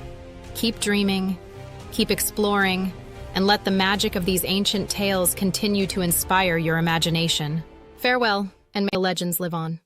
keep dreaming, keep exploring, and let the magic of these ancient tales continue to inspire your imagination. Farewell, and may legends live on.